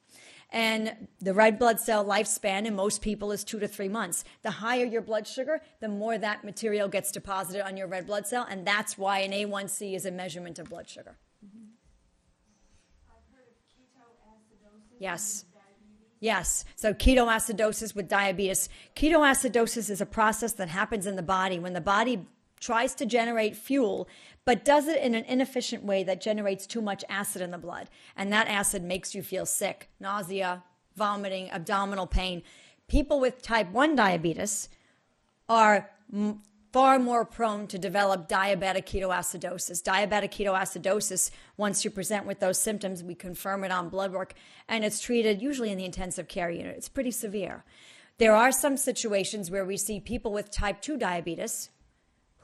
And the red blood cell lifespan in most people is 2 to 3 months. The higher your blood sugar, the more that material gets deposited on your red blood cell. And that's why an A1C is a measurement of blood sugar.
I've heard of ketoacidosis.
Yes.
with diabetes.
Yes. So ketoacidosis with diabetes. Ketoacidosis is a process that happens in the body when the body tries to generate fuel, but does it in an inefficient way that generates too much acid in the blood. And that acid makes you feel sick, nausea, vomiting, abdominal pain. People with type 1 diabetes are far more prone to develop diabetic ketoacidosis. Diabetic ketoacidosis, once you present with those symptoms, we confirm it on blood work, and it's treated usually in the intensive care unit. It's pretty severe. There are some situations where we see people with type 2 diabetes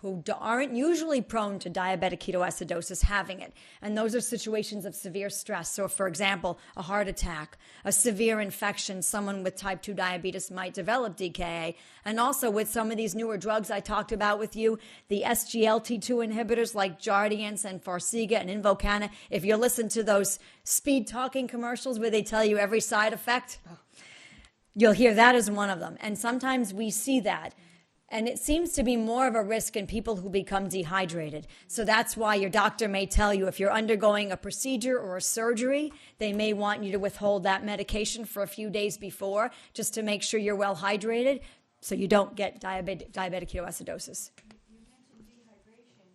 who aren't usually prone to diabetic ketoacidosis having it. And those are situations of severe stress. So, for example, a heart attack, a severe infection, someone with type 2 diabetes might develop DKA. And also with some of these newer drugs I talked about with you, the SGLT2 inhibitors like Jardiance and Farxiga and Invokana, if you listen to those speed talking commercials where they tell you every side effect, you'll hear that as one of them. And sometimes we see that. And it seems to be more of a risk in people who become dehydrated. So that's why your doctor may tell you if you're undergoing a procedure or a surgery, they may want you to withhold that medication for a few days before, just to make sure you're well hydrated so you don't get diabetic ketoacidosis.
You mentioned dehydration.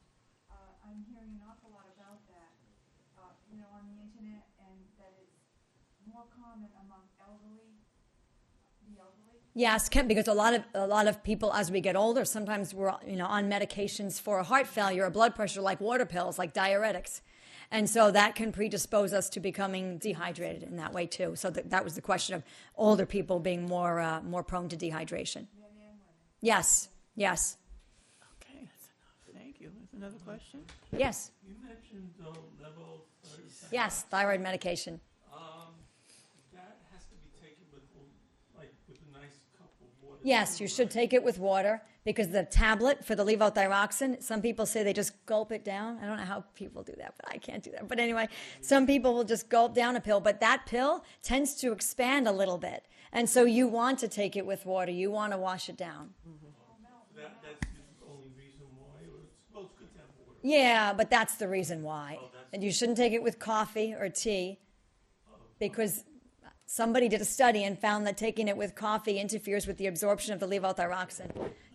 I'm hearing an awful lot about that, on the internet, and that it's more common among elderly
Yes, because a lot of people, as we get older, sometimes we're on medications for heart failure or blood pressure, like water pills, like diuretics, and so that can predispose us to becoming dehydrated in that way too. So that was the question of older people being more prone to dehydration. Yes, yes,
Okay, that's enough. Thank you. There's another question?
yes,
You mentioned level 37.
yes. Thyroid medication.
That has to be taken with a nice cup of water.
Yes, you should take it with water because the tablet for the levothyroxine, some people say they just gulp it down. I don't know how people do that, but I can't do that. But anyway, some people will just gulp down a pill, but that pill tends to expand a little bit. And so you want to take it with water. You want to wash it down.
That's the only reason why, it's good to have water.
Yeah, but that's the reason why. And you shouldn't take it with coffee or tea because somebody did a study and found that taking it with coffee interferes with the absorption of the levothyroxine.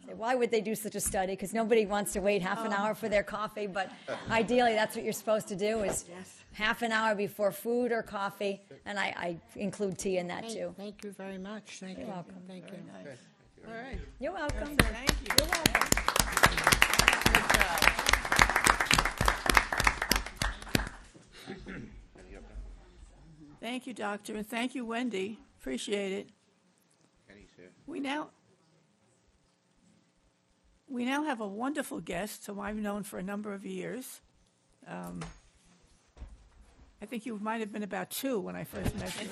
So why would they do such a study? Because nobody wants to wait half an hour for their coffee, but ideally that's what you're supposed to do is half an hour before food or coffee, and I include tea in that too.
Thank you very much. Thank you.
welcome.
Thank you.
All right.
You're welcome.
Thank you.
You're welcome.
Thank you, Doctor, and thank you, Wendy. Appreciate it. We now have a wonderful guest whom I've known for a number of years. I think you might have been about 2 when I first met you,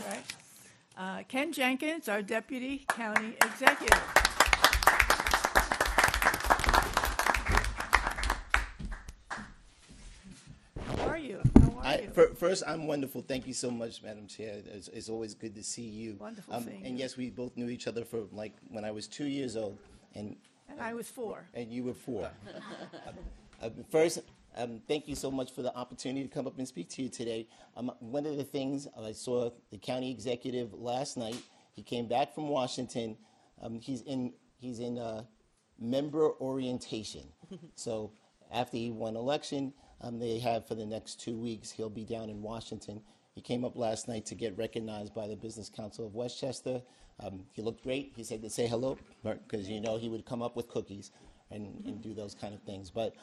right? Ken Jenkins, our Deputy County Executive. How are you?
First, I'm wonderful. Thank you so much, Madam Chair. It's always good to see you.
Wonderful seeing you.
And yes, we both knew each other for when I was 2 years old, and
I was 4.
And you were 4. First, thank you so much for the opportunity to come up and speak to you today. One of the things I saw the county executive last night. He came back from Washington. He's in member orientation. So after he won election, they have for the next 2 weeks. He'll be down in Washington. He came up last night to get recognized by the Business Council of Westchester. He looked great. He said to say hello because he would come up with cookies and do those kind of things. But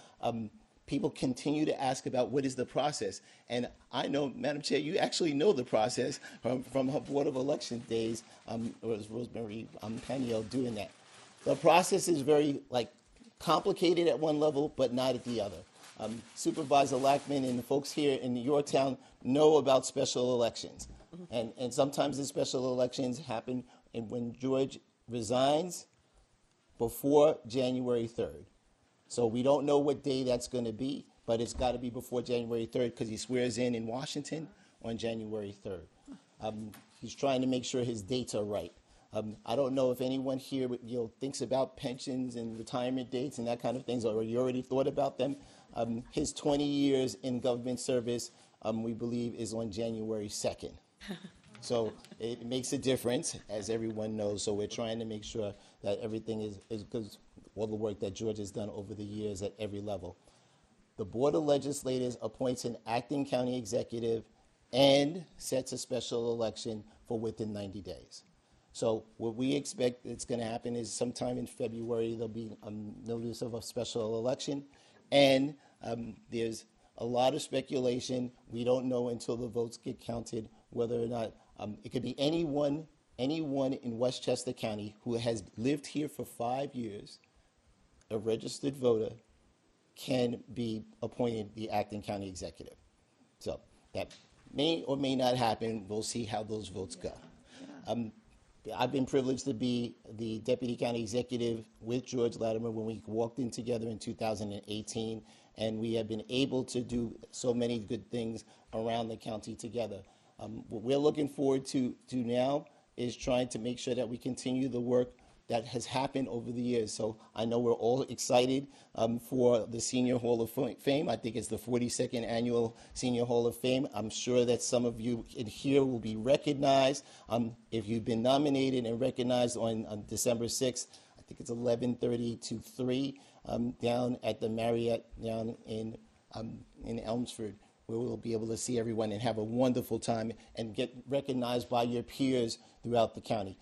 people continue to ask about what is the process. And I know, Madam Chair, you actually know the process from her Board of Election days. It was Rosemary Paniel doing that. The process is very complicated at one level, but not at the other. Supervisor Lackman and the folks here in Yorktown know about special elections. And sometimes the special elections happen when George resigns before January 3rd. So we don't know what day that's going to be, but it's got to be before January 3rd because he swears in Washington on January 3rd. He's trying to make sure his dates are right. I don't know if anyone here thinks about pensions and retirement dates and that kind of things, or you already thought about them. His 20 years in government service, we believe, is on January 2nd. So it makes a difference, as everyone knows. So we're trying to make sure that everything is because all the work that George has done over the years at every level. The Board of Legislators appoints an acting county executive and sets a special election for within 90 days. So what we expect that's going to happen is sometime in February there'll be a notice of a special election, and there's a lot of speculation. We don't know until the votes get counted whether or not it could be anyone in Westchester County who has lived here for 5 years, a registered voter, can be appointed the acting county executive. So that may or may not happen. We'll see how those votes go. I've been privileged to be the deputy county executive with George Latimer when we walked in together in 2018, and we have been able to do so many good things around the county together. What we're looking forward to now is trying to make sure that we continue the work that has happened over the years. So I know we're all excited for the Senior Hall of Fame. I think it's the 42nd Annual Senior Hall of Fame. I'm sure that some of you in here will be recognized. If you've been nominated and recognized on December 6th, I think it's 11:30 to 3 down at the Marriott down in Elmsford, where we'll be able to see everyone and have a wonderful time and get recognized by your peers throughout the county.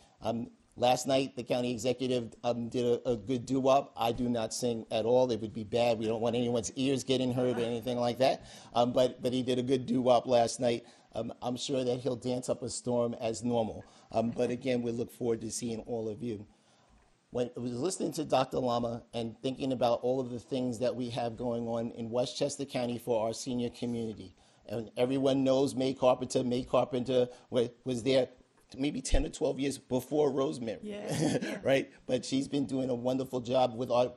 Last night, the county executive did a good doo-wop. I do not sing at all. It would be bad. We don't want anyone's ears getting hurt or anything like that. But he did a good doo-wop last night. I'm sure that he'll dance up a storm as normal. But again, we look forward to seeing all of you. When I was listening to Dr. Lama and thinking about all of the things that we have going on in Westchester County for our senior community, and everyone knows May Carpenter. May Carpenter was there maybe 10 or 12 years before Rosemary,
Yeah.
right? But she's been doing a wonderful job with our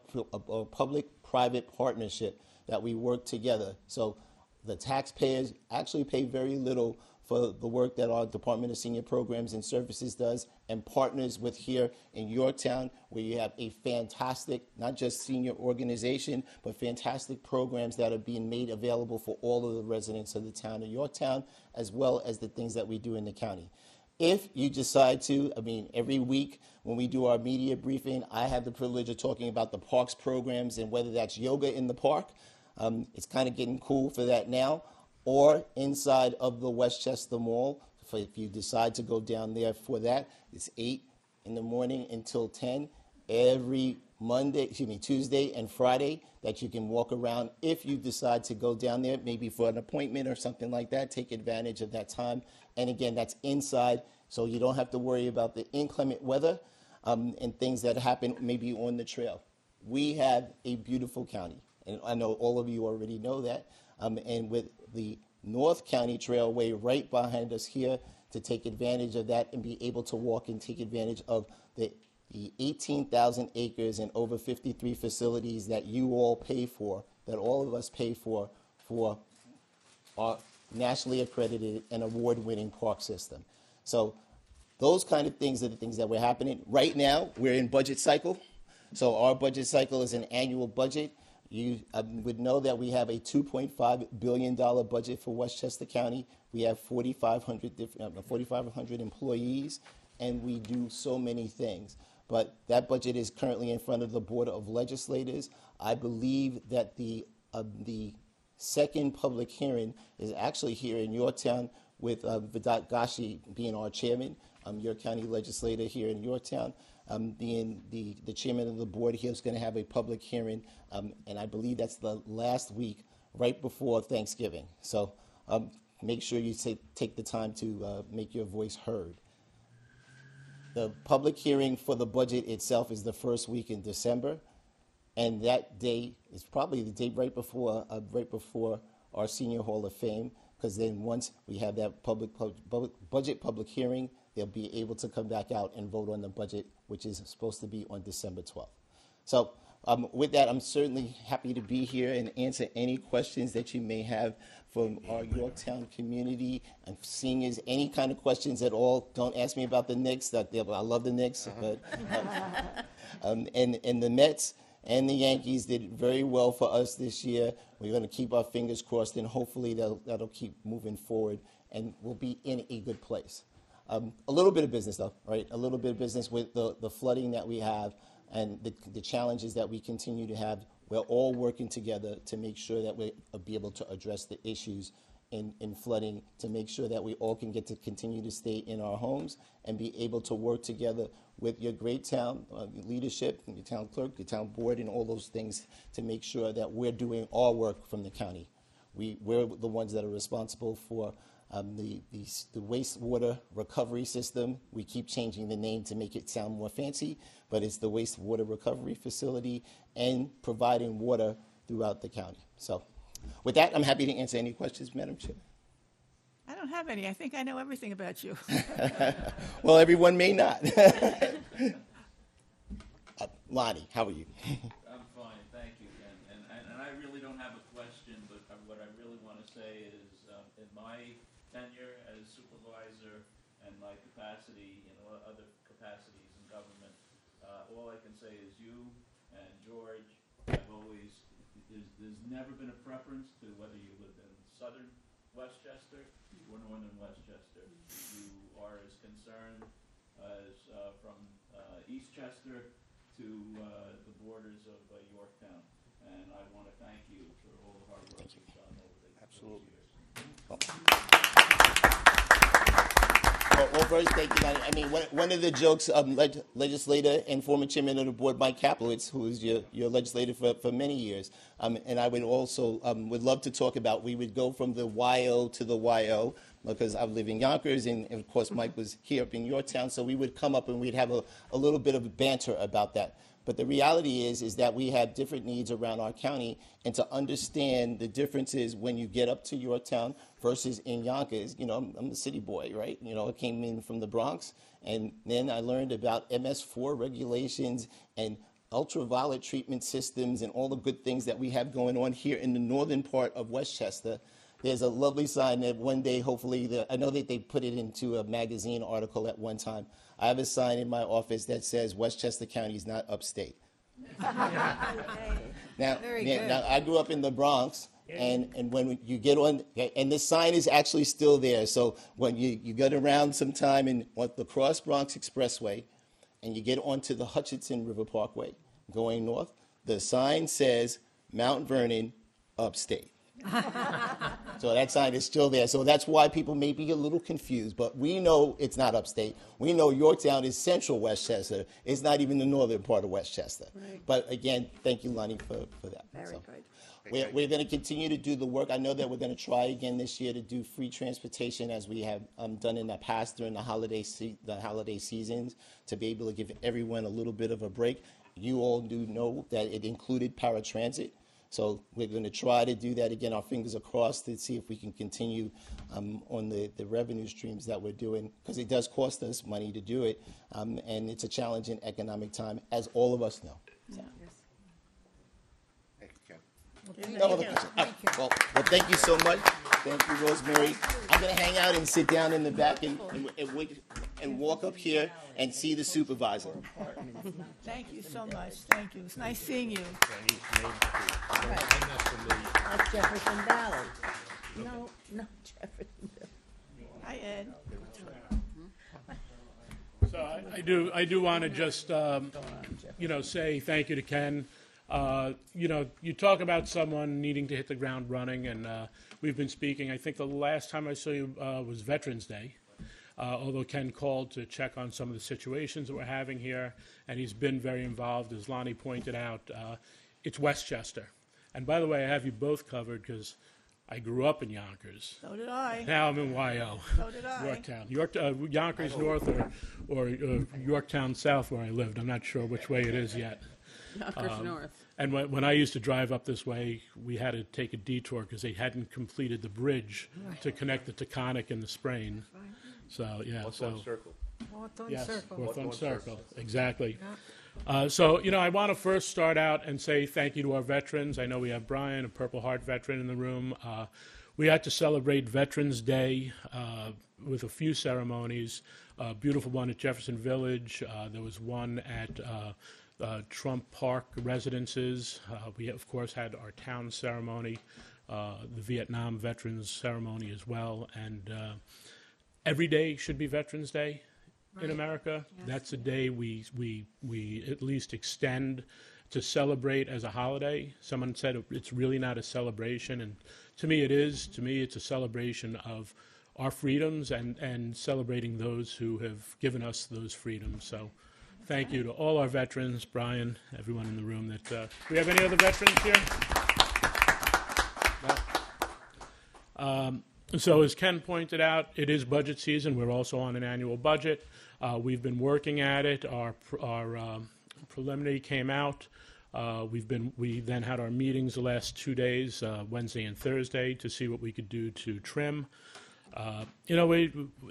public-private partnership that we work together. So the taxpayers actually pay very little for the work that our Department of Senior Programs and Services does and partners with here in Yorktown, where you have a fantastic, not just senior organization, but fantastic programs that are being made available for all of the residents of the town of Yorktown, as well as the things that we do in the county. If you decide to, every week when we do our media briefing, I have the privilege of talking about the parks programs and whether that's yoga in the park. It's kind of getting cool for that now. Or inside of the Westchester Mall, if you decide to go down there for that, it's 8 in the morning until 10 every Tuesday and Friday that you can walk around. If you decide to go down there, maybe for an appointment or something like that, take advantage of that time. And again, that's inside, so you don't have to worry about the inclement weather and things that happen maybe on the trail. We have a beautiful county, and I know all of you already know that. And with the North County Trailway right behind us here to take advantage of that and be able to walk and take advantage of the 18,000 acres and over 53 facilities that you all pay for, that all of us pay for our nationally accredited and award-winning park system. So those kind of things are the things that were happening. Right now, we're in budget cycle. So our budget cycle is an annual budget. You would know that we have a $2.5 billion budget for Westchester County. We have 4,500 employees, and we do so many things. But that budget is currently in front of the Board of Legislators. I believe that the second public hearing is actually here in Yorktown with Vidat Gashi being our chairman, your county legislator here in Yorktown. Being the chairman of the board here is going to have a public hearing, and I believe that's the last week right before Thanksgiving. So make sure you take the time to make your voice heard. The public hearing for the budget itself is the first week in December, and that day is probably the day right before our Senior Hall of Fame, because then once we have that budget public hearing, they'll be able to come back out and vote on the budget, which is supposed to be on December 12th. So with that, I'm certainly happy to be here and answer any questions that you may have from our Yorktown community and seniors, any kind of questions at all. Don't ask me about the Knicks. I love the Knicks, but and the Mets and the Yankees did very well for us this year. We're going to keep our fingers crossed, and hopefully that'll keep moving forward, and we'll be in a good place. A little bit of business, though, right? A little bit of business with the flooding that we have and the challenges that we continue to have. We're all working together to make sure that we'll be able to address the issues in flooding, to make sure that we all can get to continue to stay in our homes and be able to work together with your great town leadership, your town clerk, your town board, and all those things to make sure that we're doing our work from the county. We're the ones that are responsible for the wastewater recovery system. We keep changing the name to make it sound more fancy, but it's the wastewater recovery facility and providing water throughout the county. So with that, I'm happy to answer any questions, Madam Chair.
I don't have any. I think I know everything about you.
Well, everyone may not. Lonnie, how are you?
I'm fine, thank you. And I really don't have a question, but what I really want to say is in my tenure as supervisor and my capacity, other capacities in government, all I can say is you and George have always, there's never been a preference to whether you lived in southern Westchester or northern Westchester. You are as concerned as from Eastchester to the borders of Yorktown. And I want to thank you for all the hard work you've done over the years.
Well, first, thank you. I mean, one of the jokes, legislator and former chairman of the board, Mike Kaplowitz, who is your legislator for many years, and I would also would love to talk about, we would go from the YO to the YO, because I live in Yonkers, and of course Mike was here up in your town, so we would come up and we'd have a little bit of banter about that. But the reality is that we have different needs around our county, and to understand the differences when you get up to Yorktown versus in Yonkers, you know, I'm a city boy, right? You know, I came in from the Bronx, and then I learned about MS4 regulations and ultraviolet treatment systems and all the good things that we have going on here in the northern part of Westchester. There's a lovely sign that one day, hopefully, I know that they put it into a magazine article at one time. I have a sign in my office that says Westchester County is not upstate. Now, I grew up in the Bronx, and when you get on, and this sign is actually still there. So when you get around sometime on the Cross Bronx Expressway, and you get onto the Hutchinson River Parkway going north, the sign says Mount Vernon, upstate. So that sign is still there. So that's why people may be a little confused. But we know it's not upstate. We know Yorktown is central Westchester. It's not even the northern part of Westchester. Right. But again, thank you, Lonnie, for that.
Very good.
We're going to continue to do the work. I know that we're going to try again this year to do free transportation as we have done in the past during the holiday seasons, to be able to give everyone a little bit of a break. You all do know that it included paratransit. So we're going to try to do that again. Our fingers are crossed to see if we can continue on the revenue streams that we're doing, because it does cost us money to do it, and it's a challenging economic time, as all of us know. So.
Thank you, Ken.
No other questions. Well, thank you so much. Thank you, Rosemary. I'm going to hang out and sit down in the back and walk up here and see the supervisor.
Thank you so much. Thank you. It's nice seeing you.
That's Jefferson Valley. No, Jefferson Valley.
Hi, Ed.
So I do want to just, say thank you to Ken. You talk about someone needing to hit the ground running, and we've been speaking. I think the last time I saw you was Veterans Day, although Ken called to check on some of the situations that we're having here, and he's been very involved. As Lonnie pointed out, it's Westchester. And by the way, I have you both covered because I grew up in Yonkers.
So did I.
Now I'm in YO.
So did I.
Yorktown. Yonkers North or Yorktown South, where I lived. I'm not sure which way it is yet.
Yonkers North.
And when I used to drive up this way, we had to take a detour because they hadn't completed the bridge to connect the Taconic and the Sprain. So, yeah.
Hawthorne Circle.
Hawthorne Circle. Exactly. I want to first start out and say thank you to our veterans. I know we have Brian, a Purple Heart veteran, in the room. We had to celebrate Veterans Day with a few ceremonies. A beautiful one at Jefferson Village. There was one at Trump Park residences. We, of course, had our town ceremony, the Vietnam Veterans ceremony as well. And every day should be Veterans Day in America. Yes. That's a day we at least extend to celebrate as a holiday. Someone said it's really not a celebration, and to me it is. To me it's a celebration of our freedoms and celebrating those who have given us those freedoms. So thank you to all our veterans, Brian, everyone in the room. Do we have any other veterans here? No? So as Ken pointed out, it is budget season. We're also on an annual budget. We've been working at it. Our preliminary came out. We then had our meetings the last 2 days, Wednesday and Thursday, to see what we could do to trim.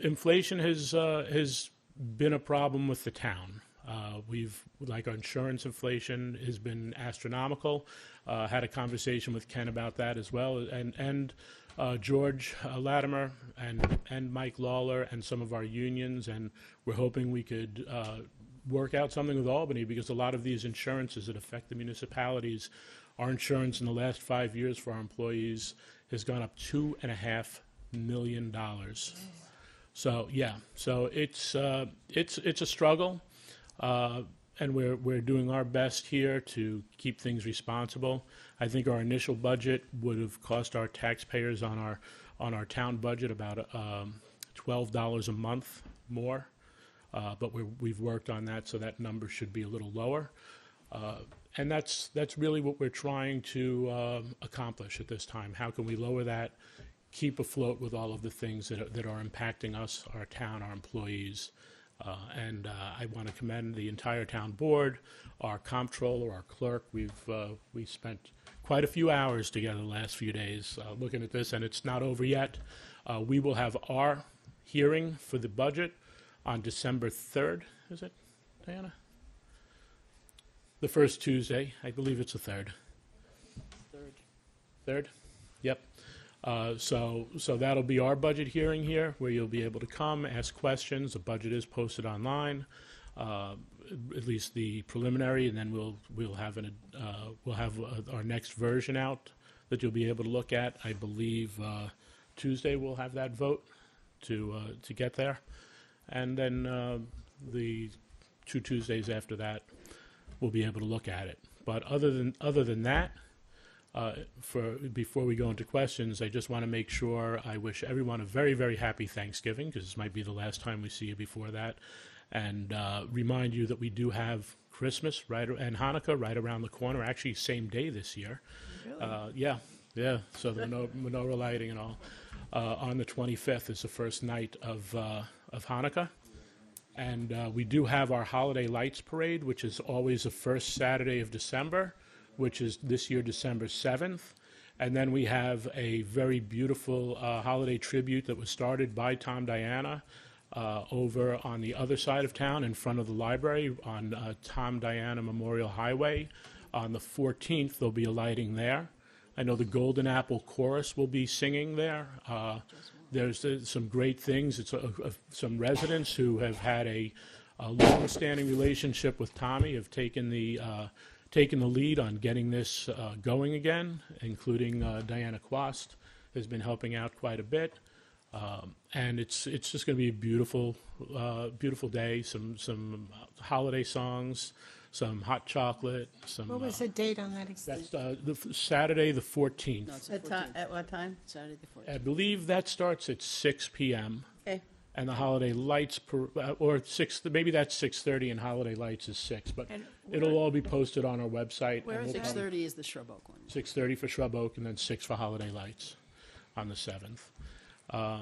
Inflation has been a problem with the town. Our insurance inflation has been astronomical. Had a conversation with Ken about that as well, and George Latimer and Mike Lawler and some of our unions, and we're hoping we could work out something with Albany, because a lot of these insurances that affect the municipalities, our insurance in the last 5 years for our employees has gone up $2.5 million. So it's a struggle. And we're doing our best here to keep things responsible. I think our initial budget would have cost our taxpayers on our town budget about $12 a month more, but we've worked on that, so that number should be a little lower. And that's really what we're trying to accomplish at this time. How can we lower that, keep afloat with all of the things that are impacting us, our town, our employees? And I want to commend the entire town board, our comptroller, our clerk. We spent quite a few hours together the last few days looking at this, and it's not over yet. We will have our hearing for the budget on December 3rd. Is it, Diana? The first Tuesday. I believe it's the 3rd. Third? Yep. So that'll be our budget hearing here, where you'll be able to come, ask questions. The budget is posted online, at least the preliminary, and then we'll have our next version out that you'll be able to look at. I believe Tuesday we'll have that vote to get there, and then the 2 Tuesdays after that we'll be able to look at it. But other than that. Before we go into questions, I just want to make sure I wish everyone a very, very happy Thanksgiving, because this might be the last time we see you before that, and remind you that we do have Christmas and Hanukkah right around the corner, actually same day this year.
Really?
Yeah, so the menorah lighting and all. On the 25th is the first night of Hanukkah. And we do have our Holiday Lights Parade, which is always the first Saturday of December, which is this year December 7th. And then we have a very beautiful holiday tribute that was started by Tom Diana over on the other side of town in front of the library on Tom Diana Memorial Highway. On the 14th, there'll be a lighting there. I know the Golden Apple Chorus will be singing there. There's some great things. It's some residents who have had a long-standing relationship with Tommy have taken the lead on getting this going again, including Diana Quast has been helping out quite a bit. And it's just going to be a beautiful day, some holiday songs, some hot chocolate.
What was the date on that exactly?
That's the Saturday the 14th.
No, it's the 14th. At what time? Saturday the 14th.
I believe that starts at 6 p.m.
Okay.
And the holiday lights, or 6, maybe that's 6:30 and holiday lights is 6, but it'll all be posted on our website.
Where is it?
6:30 is the Shrub Oak one.
6:30 for Shrub Oak, and then 6 for holiday lights on the 7th. I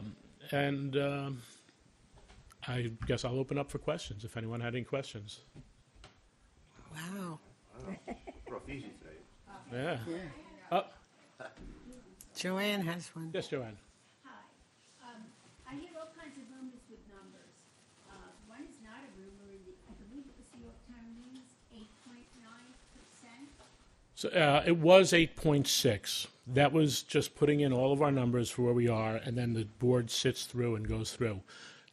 guess I'll open up for questions if anyone had any questions.
Wow.
Rough easy today.
Yeah.
Yeah.
Joanne has one.
Yes, Joanne.
Hi. I hear all kinds of rumors with numbers. One is not a rumor. I believe it was the Yorktown News, 8.9%.
So it was 8.6. That was just putting in all of our numbers for where we are, and then the board sits through and goes through.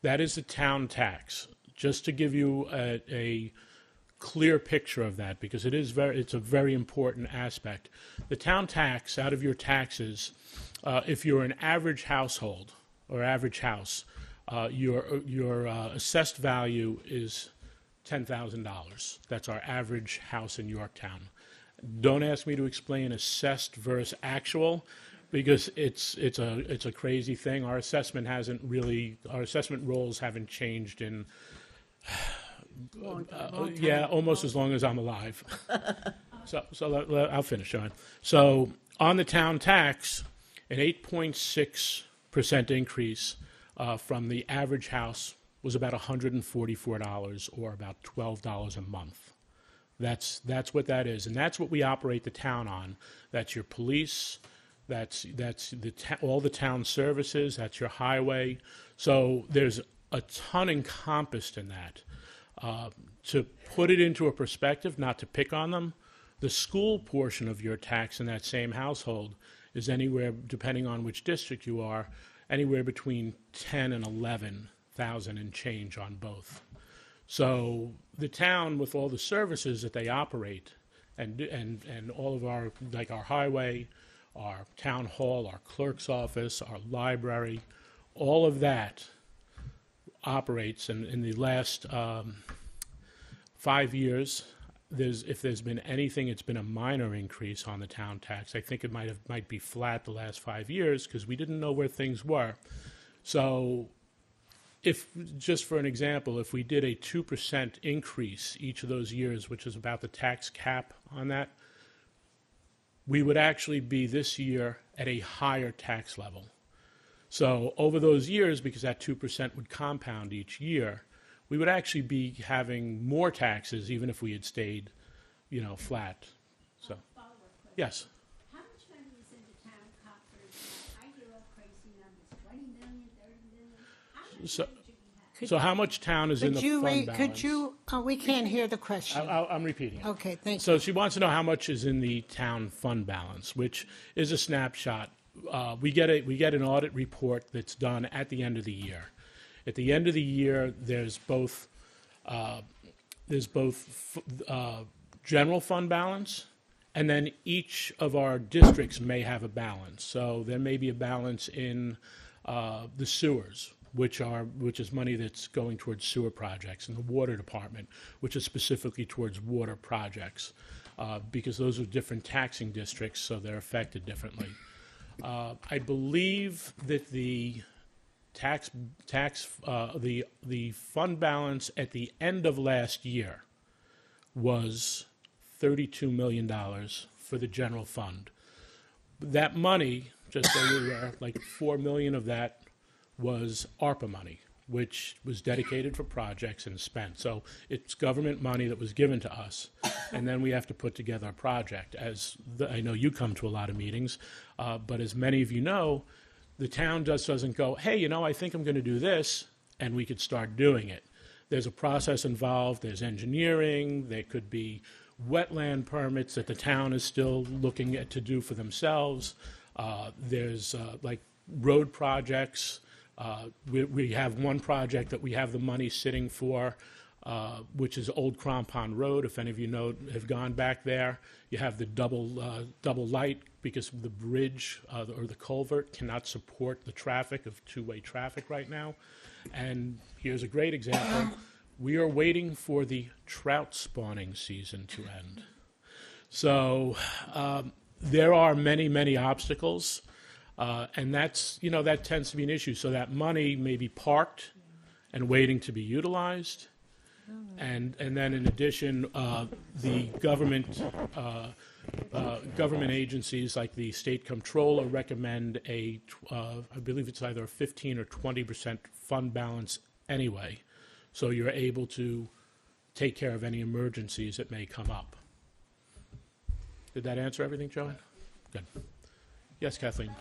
That is the town tax. Just to give you a clear picture of that, because it's a very important aspect. The town tax, out of your taxes, if you're an average household or average house, your assessed value is $10,000. That's our average house in Yorktown. Don't ask me to explain assessed versus actual, because it's a crazy thing. Our assessment rolls haven't changed in almost as long as I'm alive. so I'll finish, John. So on the town tax, an 8.6% increase from the average house was about $144, or about $12 a month. That's what that is, and that's what we operate the town on. That's your police, that's all the town services, that's your highway. So there's a ton encompassed in that. To put it into a perspective, not to pick on them, the school portion of your tax in that same household is anywhere, depending on which district you are, anywhere between 10 and 11,000 and change on both. So the town, with all the services that they operate, and all of our, like our highway, our town hall, our clerk's office, our library, all of that operates. And in the last 5 years, if there's been anything, it's been a minor increase on the town tax. I think it might be flat the last 5 years, because we didn't know where things were. So if, just for an example, if we did a 2% increase each of those years, which is about the tax cap on that, we would actually be this year at a higher tax level. So over those years, because that 2% would compound each year, we would actually be having more taxes even if we had stayed, flat. So, yes.
How much money is in the town coffers? I hear all crazy numbers, 20 million, 30 million. How much
So,
money should we have?
so how much town is in the fund balance?
Could you, we can't hear the question.
I'm repeating it.
Okay, thank you.
So she wants to know how much is in the town fund balance, which is a snapshot. We get an audit report that's done at the end of the year. At the end of the year, there's both general fund balance, and then each of our districts may have a balance. So there may be a balance in the sewers, which is money that's going towards sewer projects, and the water department, which is specifically towards water projects, because those are different taxing districts, so they're affected differently. I believe that the the fund balance at the end of last year was $32 million for the general fund. That money, just so you're aware, like $4 million of that was ARPA money, which was dedicated for projects and spent. So it's government money that was given to us, and then we have to put together a project. I know you come to a lot of meetings, but as many of you know, the town doesn't go, hey, I think I'm going to do this, and we could start doing it. There's a process involved. There's engineering. There could be wetland permits that the town is still looking at to do for themselves. There's like road projects. We have one project that we have the money sitting for, which is Old Crampon Road. If any of you have gone back there, you have the double light because the bridge or the culvert cannot support the traffic of two-way traffic right now. And here's a great example. We are waiting for the trout spawning season to end. So there are many, many obstacles. And that tends to be an issue. So that money may be parked and waiting to be utilized. And then in addition, the government agencies like the state comptroller recommend I believe it's either a 15 or 20% fund balance anyway. So you're able to take care of any emergencies that may come up. Did that answer everything, Joanne? Good. Yes, Kathleen.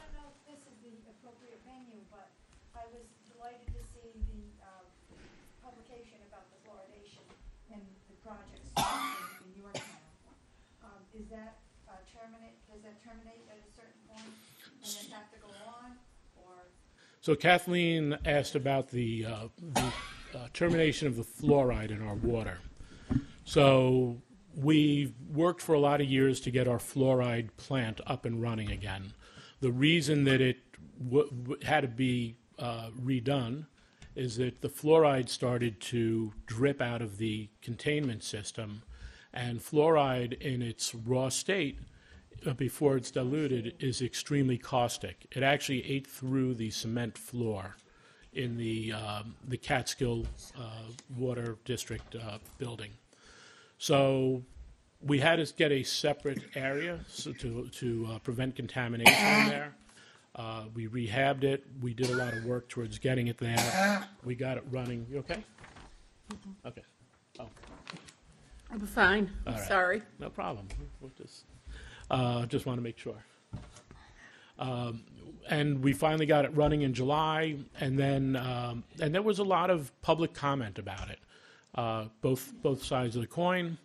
Does that terminate at a certain point and then have to go on, or?
So Kathleen asked about the termination of the fluoride in our water. So we worked for a lot of years to get our fluoride plant up and running again. The reason that it had to be redone is that the fluoride started to drip out of the containment system, and fluoride in its raw state before it's diluted is extremely caustic. It actually ate through the cement floor in the Catskill Water District building. So we had to get a separate area to prevent contamination there. We rehabbed it. We did a lot of work towards getting it there. We got it running. You okay? Okay. Oh.
I'm fine.
All right.
Sorry.
No problem. We'll just want to make sure. And we finally got it running in July, and there was a lot of public comment about it, both sides of the coin.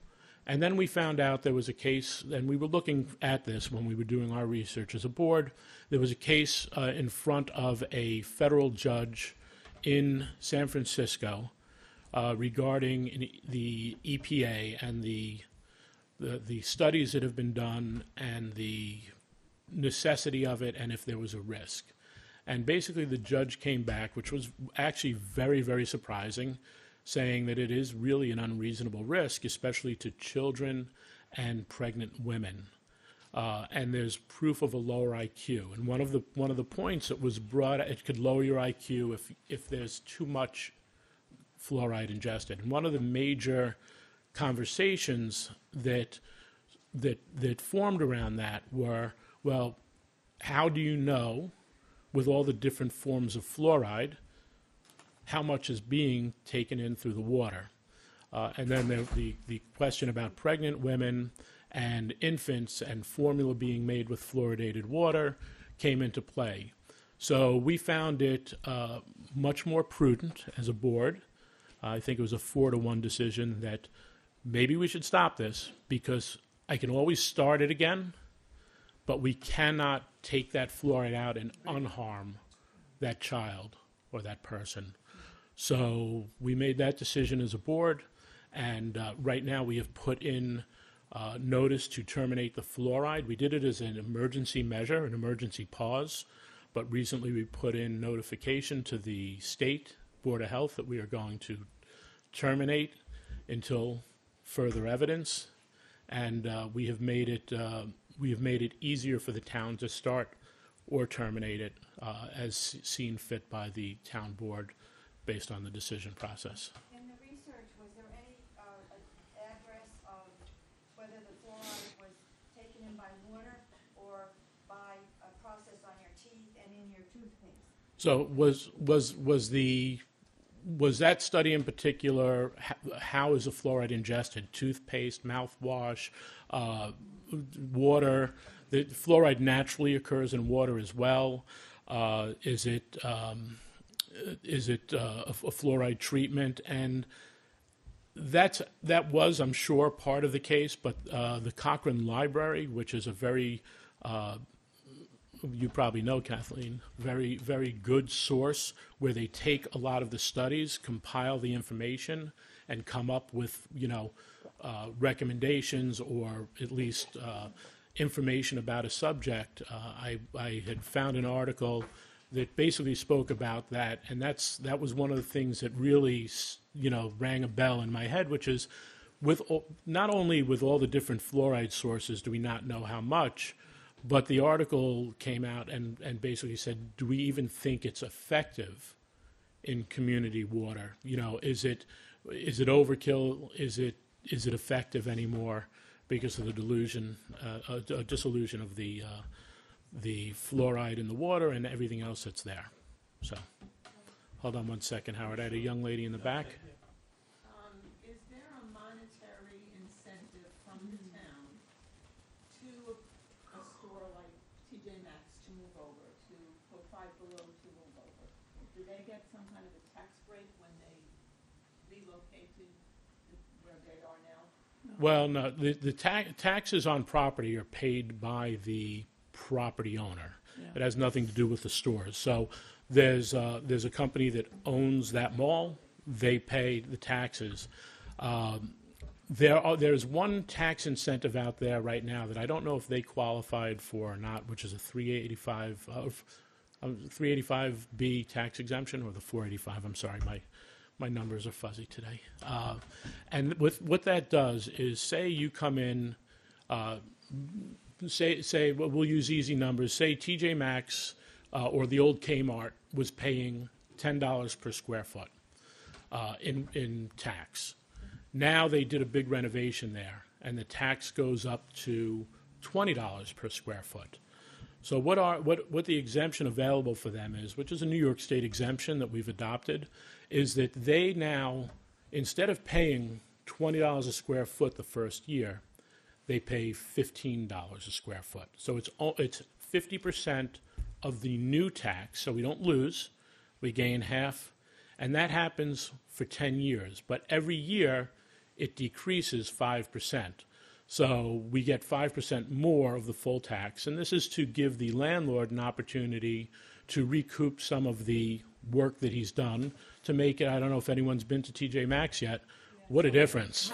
And then we found out there was a case, and we were looking at this when we were doing our research as a board. There was a case in front of a federal judge in San Francisco regarding the EPA and the studies that have been done and the necessity of it and if there was a risk. And basically the judge came back, which was actually very, very surprising, saying that it is really an unreasonable risk, especially to children and pregnant women. and there's proof of a lower IQ. And one of the points that was brought, it could lower your IQ if there's too much fluoride ingested. And one of the major conversations that formed around that were, well, how do you know, with all the different forms of fluoride, how much is being taken in through the water? And then the question about pregnant women and infants and formula being made with fluoridated water came into play. So we found it much more prudent as a board. I think it was a 4-1 decision that maybe we should stop this, because I can always start it again, but we cannot take that fluoride out and unharm that child or that person. So we made that decision as a board, and right now we have put in notice to terminate the fluoride. We did it as an emergency measure, an emergency pause, but recently we put in notification to the State Board of Health that we are going to terminate until further evidence, and we have made it easier for the town to start or terminate it as seen fit by the town board based on the decision process.
In the research, was there any address of whether the fluoride was taken in by water or by a process on your teeth and in your toothpaste?
So was that study in particular, how is the fluoride ingested? Toothpaste, mouthwash, water? The fluoride naturally occurs in water as well. Is it a fluoride treatment? And that was, I'm sure, part of the case, but the Cochrane Library, which is a very you probably know, Kathleen, very, very good source where they take a lot of the studies, compile the information, and come up with, recommendations or at least information about a subject. I had found an article that basically spoke about that, and that was one of the things that really, rang a bell in my head, which is not only with all the different fluoride sources do we not know how much, but the article came out and basically said, do we even think it's effective in community water? Is it overkill? Is it effective anymore because of the dissolution of the fluoride in the water and everything else that's there? So, hold on one second, Howard. I had a young lady in the back.
Is there a monetary incentive from the town to a store like TJ Maxx to move over, to Five Below to move over? Do they get some kind of a tax break when they relocate to where they are now?
Well, no. The taxes on property are paid by the property owner. Yeah. It has nothing to do with the stores. So there's a company that owns that mall. They pay the taxes. There's one tax incentive out there right now that I don't know if they qualified for or not, which is a 385B tax exemption, or the 485. I'm sorry, my numbers are fuzzy today. And what that does is, say you come in, say we'll use easy numbers. Say TJ Maxx or the old Kmart was paying $10 per square foot in tax. Now they did a big renovation there, and the tax goes up to $20 per square foot. So what the exemption available for them is, which is a New York State exemption that we've adopted, is that they now, instead of paying $20 a square foot the first year, they pay $15 a square foot. So it's 50% of the new tax, so we don't lose, we gain half, and that happens for 10 years. But every year, it decreases 5%. So we get 5% more of the full tax, and this is to give the landlord an opportunity to recoup some of the work that he's done to make it. I don't know if anyone's been to TJ Maxx yet. What a difference.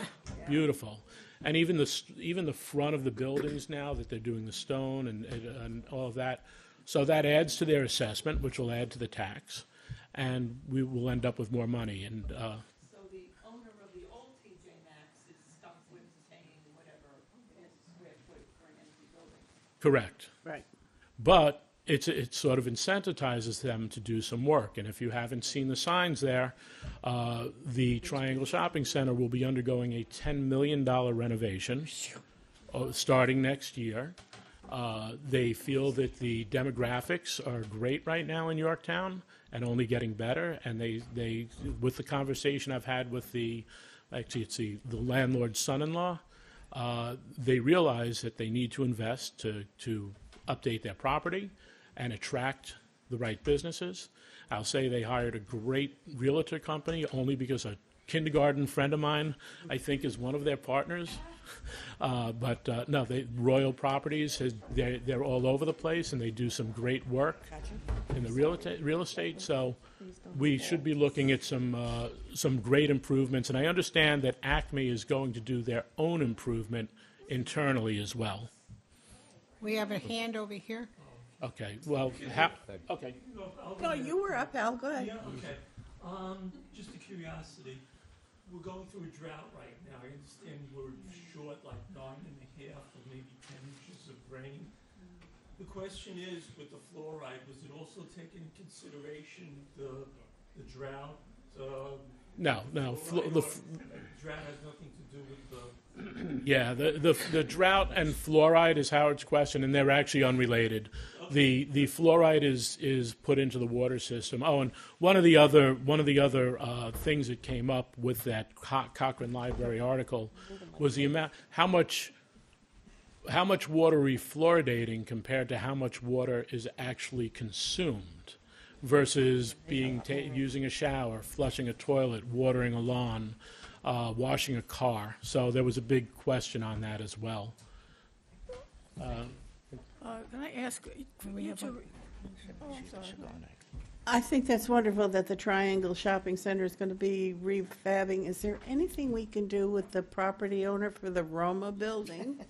Beautiful. And even the front of the buildings now that they're doing the stone and all of that. So that adds to their assessment, which will add to the tax, and we will end up with more money. And
so the owner of the old TJ Maxx is stuck with paying whatever square foot for an empty building.
Correct.
Right.
But it sort of incentivizes them to do some work. And if you haven't seen the signs there, the Triangle Shopping Center will be undergoing a $10 million renovation starting next year. They feel that the demographics are great right now in Yorktown and only getting better. And they with the conversation I've had with the landlord's son-in-law, they realize that they need to invest to update their property and attract the right businesses. I'll say they hired a great realtor company only because a kindergarten friend of mine, I think, is one of their partners. No, Royal Properties, they're all over the place, and they do some great work in the real estate. So we should be looking at some great improvements. And I understand that Acme is going to do their own improvement internally as well.
We have a hand over here.
Okay, well, okay.
No, you were up, Al. Go ahead.
Yeah, okay. Just a curiosity. We're going through a drought right now. I understand we're short like 9.5 or maybe 10 inches of rain. The question is, with the fluoride, was it also taken into consideration the drought?
No.
The drought has nothing to do with the...
Yeah, the drought and fluoride is Howard's question, and they're actually unrelated. The fluoride is put into the water system. Oh, and one of the other things that came up with that Cochrane Library article was the amount how much water are we fluoridating compared to how much water is actually consumed versus using a shower, flushing a toilet, watering a lawn, washing a car. So there was a big question on that as well.
Can I ask? Can we have
I think that's wonderful that the Triangle Shopping Center is going to be refabbing. Is there anything we can do with the property owner for the Roma building?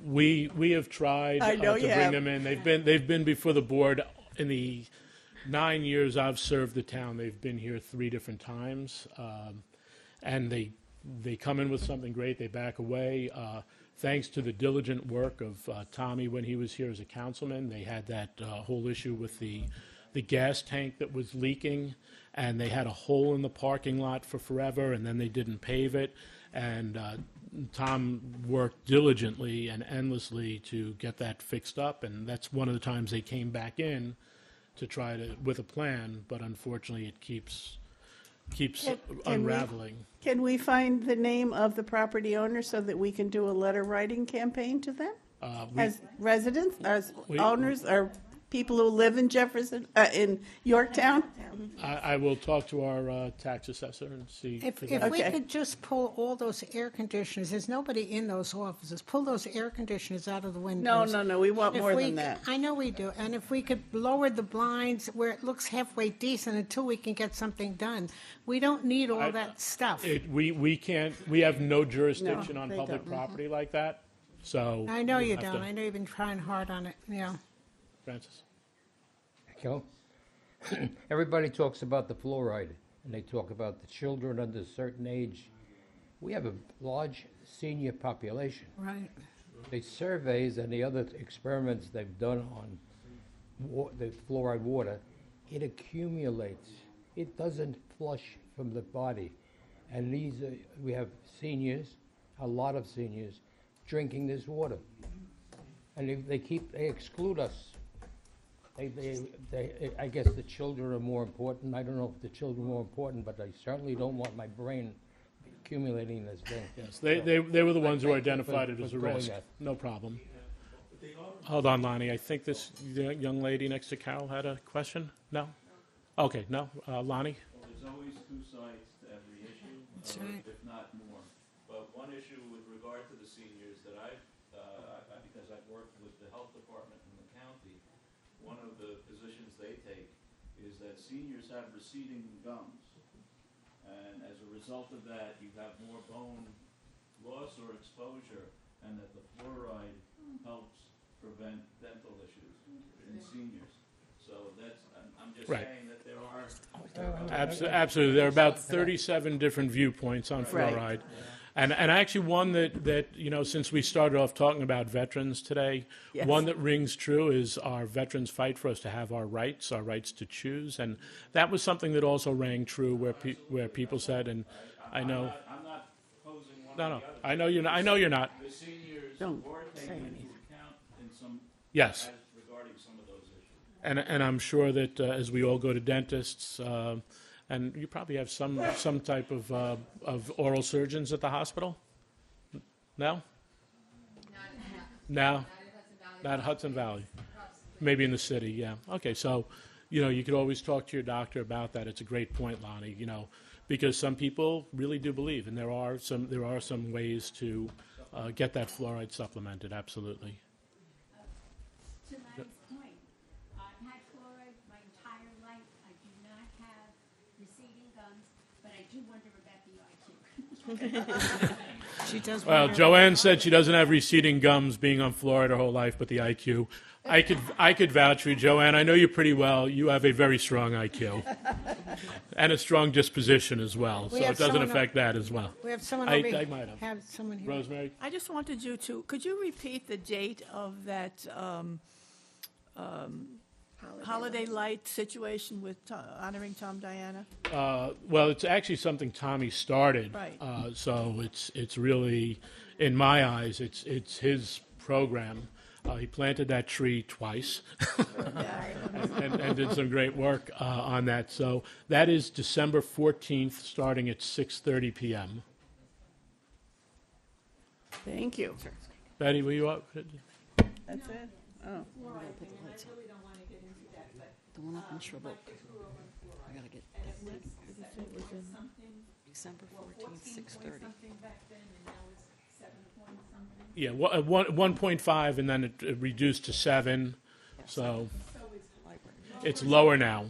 We have tried to bring them in. They've been before the board in the 9 years I've served the town. They've been here 3 different times, and they come in with something great. They back away. Thanks to the diligent work of Tommy when he was here as a councilman, they had that whole issue with the gas tank that was leaking, and they had a hole in the parking lot for forever, and then they didn't pave it. And Tom worked diligently and endlessly to get that fixed up, and that's one of the times they came back in to try to with a plan, but unfortunately it keeps unraveling.
Can we find the name of the property owner so that we can do a letter writing campaign to them? As residents, as owners, or people who live in Jefferson, in Yorktown?
I will talk to our tax assessor and see.
If we could just pull all those air conditioners, there's nobody in those offices, pull those air conditioners out of the windows.
No, we want more than that.
I know we do. And if we could lower the blinds where it looks halfway decent until we can get something done. We don't need all that stuff.
We can't, we have no jurisdiction on public property like that, so.
I know you don't. I know you've been trying hard on it, yeah.
Francis?
Thank you. Everybody talks about the fluoride, and they talk about the children under a certain age. We have a large senior population.
Right.
The surveys and the other experiments they've done on the fluoride water, it accumulates. It doesn't flush from the body. And we have seniors, a lot of seniors, drinking this water. And they exclude us. I guess the children are more important. I don't know if the children are more important, but I certainly don't want my brain accumulating this thing.
Yes, they were the ones who identified it as a risk. No problem. Hold on, Lonnie. I think this young lady next to Carol had a question. No? Okay, no. Lonnie?
Well, there's always 2 sides to every issue, if not more. But one issue with regard to the seniors that because I've worked with the health department in the county, one of the positions they take is that seniors have receding gums. And as a result of that, you have more bone loss or exposure, and that the fluoride helps prevent dental issues in seniors. So I'm just saying that there are...
Absolutely. There are about 37 different viewpoints on fluoride. And actually one that, you know, since we started off talking about veterans today,
Yes.
one that rings true is our veterans fight for us to have our rights to choose. And that was something that also rang true where people said, and I know.
I'm not posing one
No,
or
no,
the other.
I know you're not. I know you're not.
The seniors
Don't
were
say
taken
anything.
into account in some,
Yes.
regarding some of those issues.
And I'm sure that as we all go to dentists, and you probably have some type of oral surgeons at the hospital? No? No? Not Hudson Valley. Maybe in the city, yeah. Okay, so, you know, you could always talk to your doctor about that. It's a great point, Lonnie, you know, because some people really do believe, and there are some ways to get that fluoride supplemented, absolutely.
To Larry's point, I've had fluoride my entire life. I do not have receding gums, but I do wonder about the IQ.
She does.
Well,
wonder-
Joanne said she doesn't have receding gums being on fluoride her whole life, but the IQ. I could vouch for you, Joanne. I know you pretty well. You have a very strong IQ. And a strong disposition as well, so
We have
it doesn't
someone-
affect that as well.
We have someone
I
over
might have.
Have someone here.
Rosemary?
I just wanted you to, could you repeat the date of that holiday light situation with honoring Tom Diana?
Well, it's actually something Tommy started.
Right.
So it's really, in my eyes, it's his program. He planted that tree twice and did some great work on that. So that is December 14th, starting at 6:30 p.m.
Thank you.
Betty, were you up?
That's it? Oh.
The one up in Shrub Oak. I gotta get December 14th, 6:30.
Yeah, 1.5, and then it reduced to 7. So it's lower now.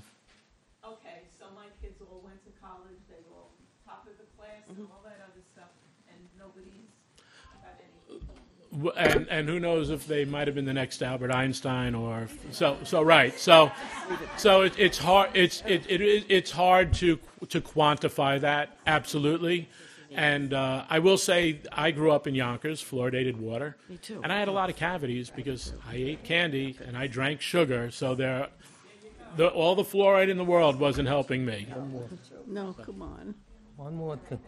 Okay, so my kids all went to college, they were all top of the class and all that other stuff, and nobody's got any.
And who knows if they might have been the next Albert Einstein or so right. So it's hard it's hard to quantify that, absolutely. And I will say I grew up in Yonkers, fluoridated water.
Me too.
And I had a lot of cavities because I ate candy and I drank sugar. So all the fluoride in the world wasn't helping me.
No, come on.
One more thing.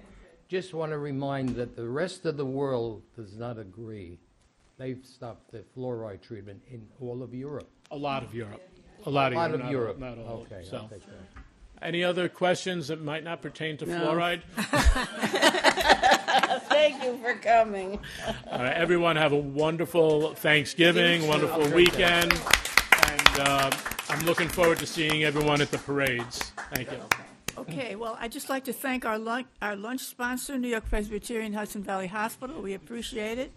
Just want to remind that the rest of the world does not agree. They've stopped the fluoride treatment in all of Europe.
A lot of Europe. A lot of Europe. Not all.
Okay,
So.
I'll take that.
Any other questions that might not pertain to fluoride?
Thank you for coming.
All right, everyone have a wonderful Thanksgiving, wonderful weekend, and I'm looking forward to seeing everyone at the parades. Thank you.
Okay, well, I'd just like to thank our lunch sponsor, New York Presbyterian Hudson Valley Hospital. We appreciate it.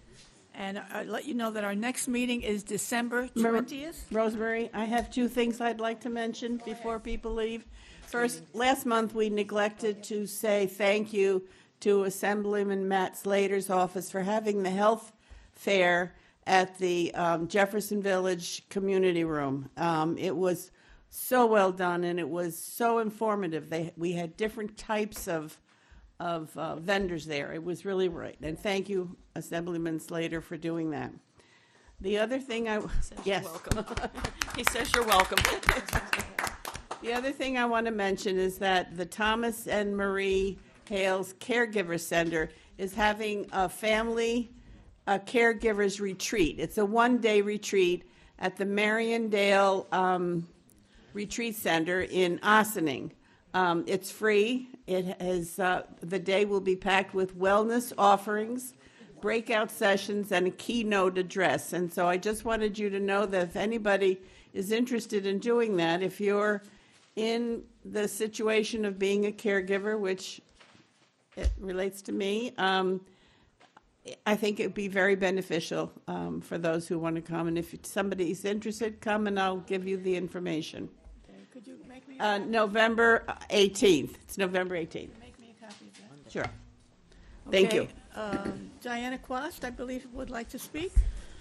And I'd let you know that our next meeting is December 20th.
Rosemary, I have two things I'd like to mention before people leave. First, last month we neglected to say thank you to Assemblyman Matt Slater's office for having the health fair at the Jefferson Village Community Room. It was so well done and it was so informative. We had different types of vendors there. It was really right. And thank you, Assemblyman Slater, for doing that. The other thing yes.
You're welcome. He says you're welcome.
The other thing I want to mention is that the Thomas and Marie Hales Caregiver Center is having a caregivers retreat. It's a one-day retreat at the Mariondale Retreat Center in Ossining. It's free. It has the day will be packed with wellness offerings, breakout sessions, and a keynote address. And so I just wanted you to know that if anybody is interested in doing that, if you're in the situation of being a caregiver, which it relates to me, I think it would be very beneficial for those who want to come. And if somebody's interested, come and I'll give you the information.
Could you make me
November 18th. It's November 18th.
make me a copy of that?
Sure. Thank you.
Diana Quast, I believe, would like to speak.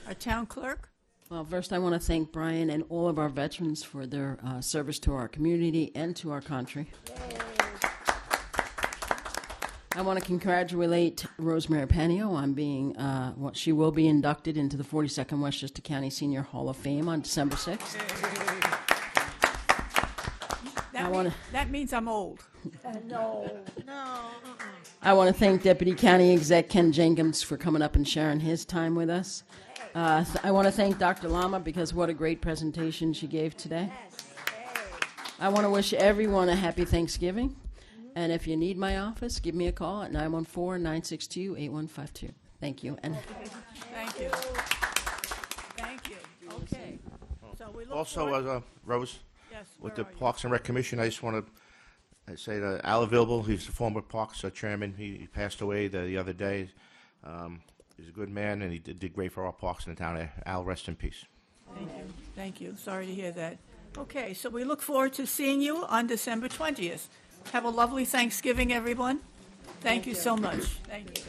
Our town clerk.
Well, first I want to thank Brian and all of our veterans for their service to our community and to our country. I want to congratulate Rosemary Panio on being, she will be inducted into the 42nd Westchester County Senior Hall of Fame on December 6th.
That means I'm old.
I want to thank Deputy County Exec Ken Jenkins for coming up and sharing his time with us. I want to thank Dr. Lama because what a great presentation she gave today. I want to wish everyone a happy Thanksgiving. And if you need my office, give me a call at 914-962-8152. Thank you. And
Thank you. Thank you. Okay. So we look
Also,
forward-
Rose,
Yes,
with
where
the
are you?
Parks and Rec Commission, I just want to say that Al Vilbel, he's the former Parks chairman. He passed away the other day. He's a good man, and he did great for our parks in the town. Al, rest in peace.
Thank you. Thank you. Sorry to hear that. Okay, so we look forward to seeing you on December 20th. Have a lovely Thanksgiving, everyone. Thank you so much. Thank you.